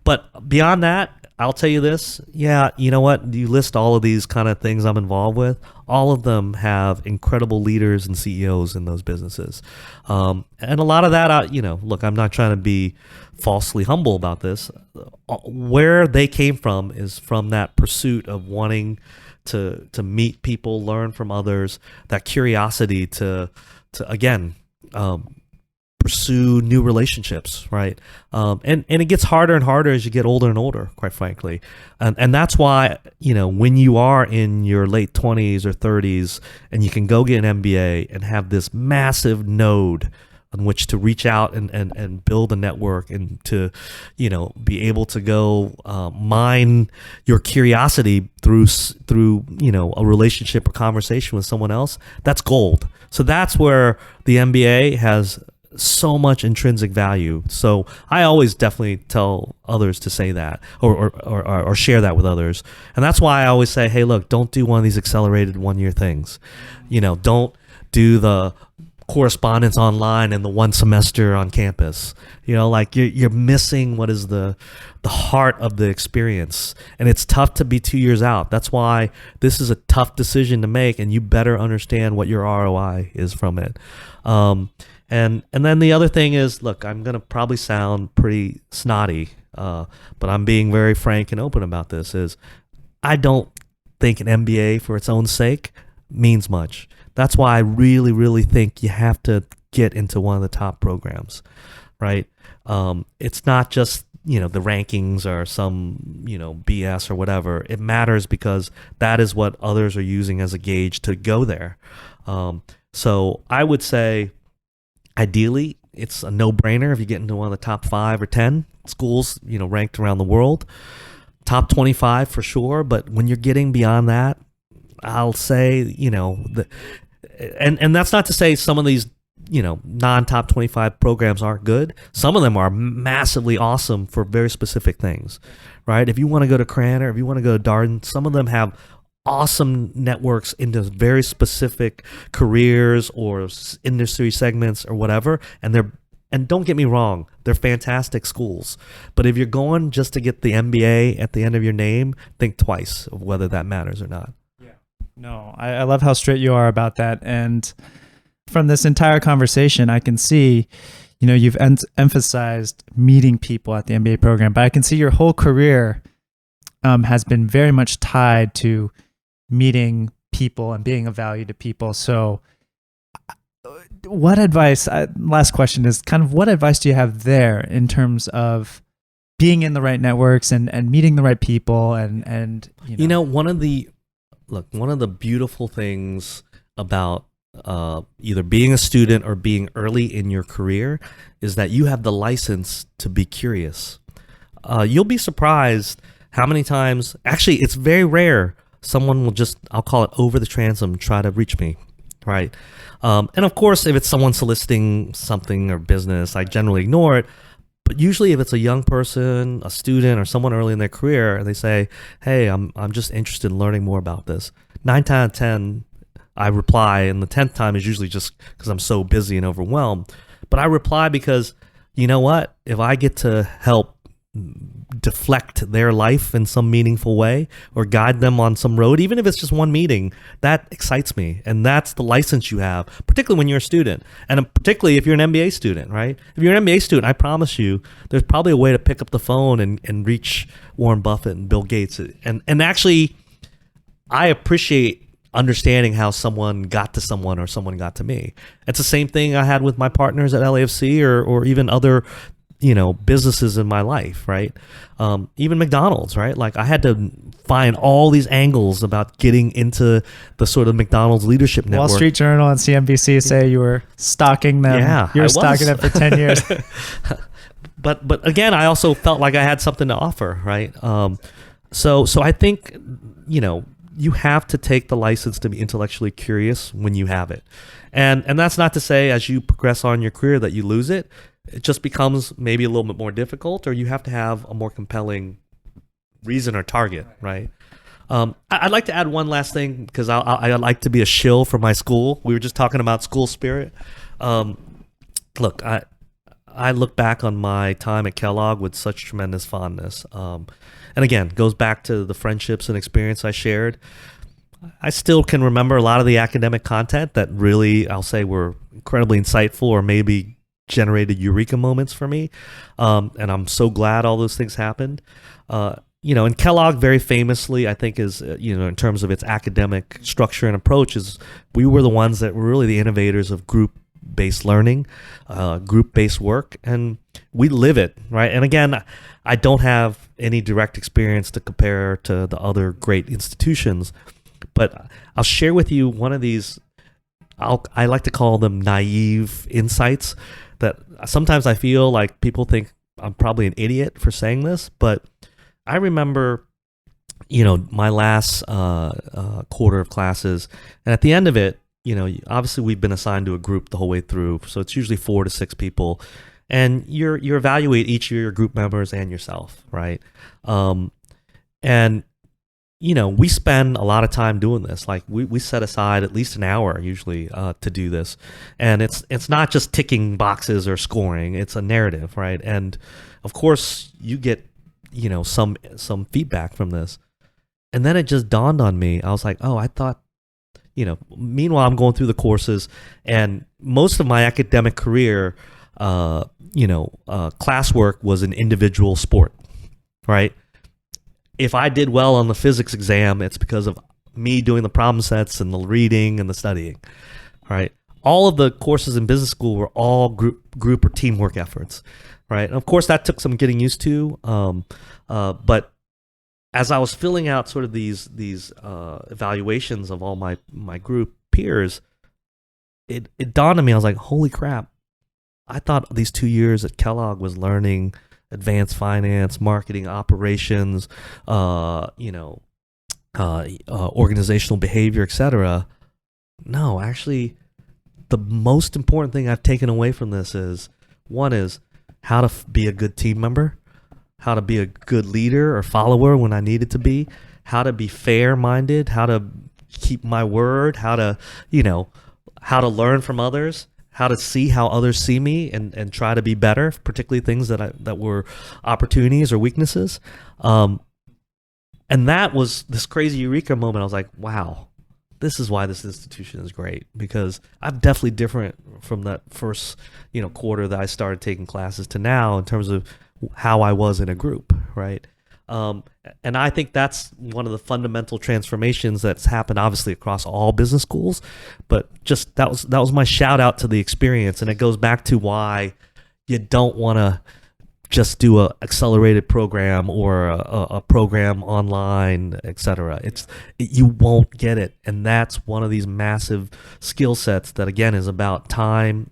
But beyond that, I'll tell you this. Yeah, you know what? You list all of these kind of things I'm involved with. All of them have incredible leaders and CEOs in those businesses. And a lot of that, look, I'm not trying to be falsely humble about this. Where they came from is from that pursuit of wanting to meet people, learn from others, that curiosity to again, pursue new relationships, right? And it gets harder and harder as you get older and older, quite frankly. And that's why, when you are in your late 20s or 30s and you can go get an MBA and have this massive node on which to reach out and build a network and to, be able to go mine your curiosity through a relationship or conversation with someone else, that's gold. So that's where the MBA has so much intrinsic value. So I always definitely tell others to say that or share that with others. And that's why I always say, hey, look, don't do one of these accelerated 1-year things. Don't do the correspondence online and the 1 semester on campus. You're missing what is the heart of the experience. And it's tough to be 2 years out. That's why this is a tough decision to make, and you better understand what your ROI is from it. And then the other thing is, look, I'm going to probably sound pretty snotty, but I'm being very frank and open about this, is I don't think an MBA for its own sake means much. That's why I really, really think you have to get into one of the top programs, right? It's not just, the rankings or some, BS or whatever. It matters because that is what others are using as a gauge to go there. So I would say, ideally, it's a no-brainer if you get into one of the top 5 or 10 schools, ranked around the world. top 25 for sure. But when you're getting beyond that, I'll say, and that's not to say some of these, non-top 25 programs aren't good. Some of them are massively awesome for very specific things, right? If you want to go to Cranor, if you want to go to Darden, some of them have awesome networks into very specific careers or industry segments or whatever. And don't get me wrong, they're fantastic schools. But if you're going just to get the MBA at the end of your name, think twice of whether that matters or not. Yeah. No, I love how straight you are about that. And from this entire conversation, I can see, you've emphasized meeting people at the MBA program, but I can see your whole career has been very much tied to meeting people and being of value to people. So what advice, last question is kind of what advice do you have there in terms of being in the right networks and meeting the right people and one of the beautiful things about either being a student or being early in your career is that you have the license to be curious. You'll be surprised how many times, actually it's very rare, someone will just, I'll call it over the transom, try to reach me, right? And of course, if it's someone soliciting something or business, I generally ignore it. But usually if it's a young person, a student, or someone early in their career, and they say, hey, I'm just interested in learning more about this, 9 times out of 10, I reply, and the 10th time is usually just because I'm so busy and overwhelmed. But I reply because, you know what? If I get to help deflect their life in some meaningful way or guide them on some road, even if it's just one meeting, that excites me. And that's the license you have, particularly when you're a student, and particularly if you're an MBA student, right? If you're an MBA student, I promise you, there's probably a way to pick up the phone and reach Warren Buffett and Bill Gates. And actually, I appreciate understanding how someone got to someone or someone got to me. It's the same thing I had with my partners at LAFC or even other businesses in my life, right? Even McDonald's, right? Like I had to find all these angles about getting into the sort of McDonald's leadership network. Wall Street Journal and CNBC say you were stalking them. Yeah, you were stalking them for 10 years. But again, I also felt like I had something to offer, right? So I think, you have to take the license to be intellectually curious when you have it. And that's not to say as you progress on your career that you lose it. It just becomes maybe a little bit more difficult, or you have to have a more compelling reason or target, right? I'd like to add one last thing because I like to be a shill for my school. We were just talking about school spirit. Look, I look back on my time at Kellogg with such tremendous fondness. And again, goes back to the friendships and experience I shared. I still can remember a lot of the academic content that really, I'll say, were incredibly insightful or maybe generated eureka moments for me. And I'm so glad all those things happened. And Kellogg very famously, I think is, in terms of its academic structure and approach, we were the ones that were really the innovators of group-based learning, group-based work, and we live it, right? And again, I don't have any direct experience to compare to the other great institutions, but I'll share with you one of these, I like to call them naive insights that sometimes I feel like people think I'm probably an idiot for saying this, but I remember, my last quarter of classes, and at the end of it, obviously we've been assigned to a group the whole way through, so it's usually 4 to 6 people, and you evaluate each of your group members and yourself, right? And we spend a lot of time doing this. Like we set aside at least an hour usually to do this, and it's not just ticking boxes or scoring. It's a narrative, right? And of course you get some feedback from this, and then it just dawned on me. I was like, oh, I thought. Meanwhile, I'm going through the courses, and most of my academic career, classwork was an individual sport, right? If I did well on the physics exam, it's because of me doing the problem sets and the reading and the studying, right? All of the courses in business school were all group or teamwork efforts, right? And of course, that took some getting used to, but as I was filling out sort of these evaluations of all my group peers, it dawned on me. I was like, holy crap! I thought these 2 years at Kellogg was learning advanced finance, marketing, operations, organizational behavior, etc. No, actually, the most important thing I've taken away from this is how to be a good team member, how to be a good leader or follower when I needed to be, how to be fair-minded, how to keep my word, how to learn from others, how to see how others see me and try to be better, particularly things that were opportunities or weaknesses. And that was this crazy eureka moment. I was like, wow, this is why this institution is great, because I'm definitely different from that first, quarter that I started taking classes to now in terms of how I was in a group, right? And I think that's one of the fundamental transformations that's happened, obviously, across all business schools. But just that was my shout out to the experience, and it goes back to why you don't want to just do a accelerated program or a program online, etc. You won't get it, and that's one of these massive skill sets that again is about time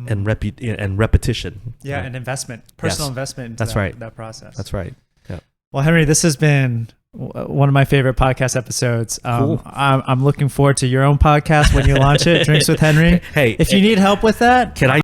and repetition. Yeah, right? and investment, personal investment into that process. That's right. Yeah. Well, Henry, this has been one of my favorite podcast episodes. Cool. I'm looking forward to your own podcast when you launch it, Drinks with Henry. Hey, if you need help with that, can I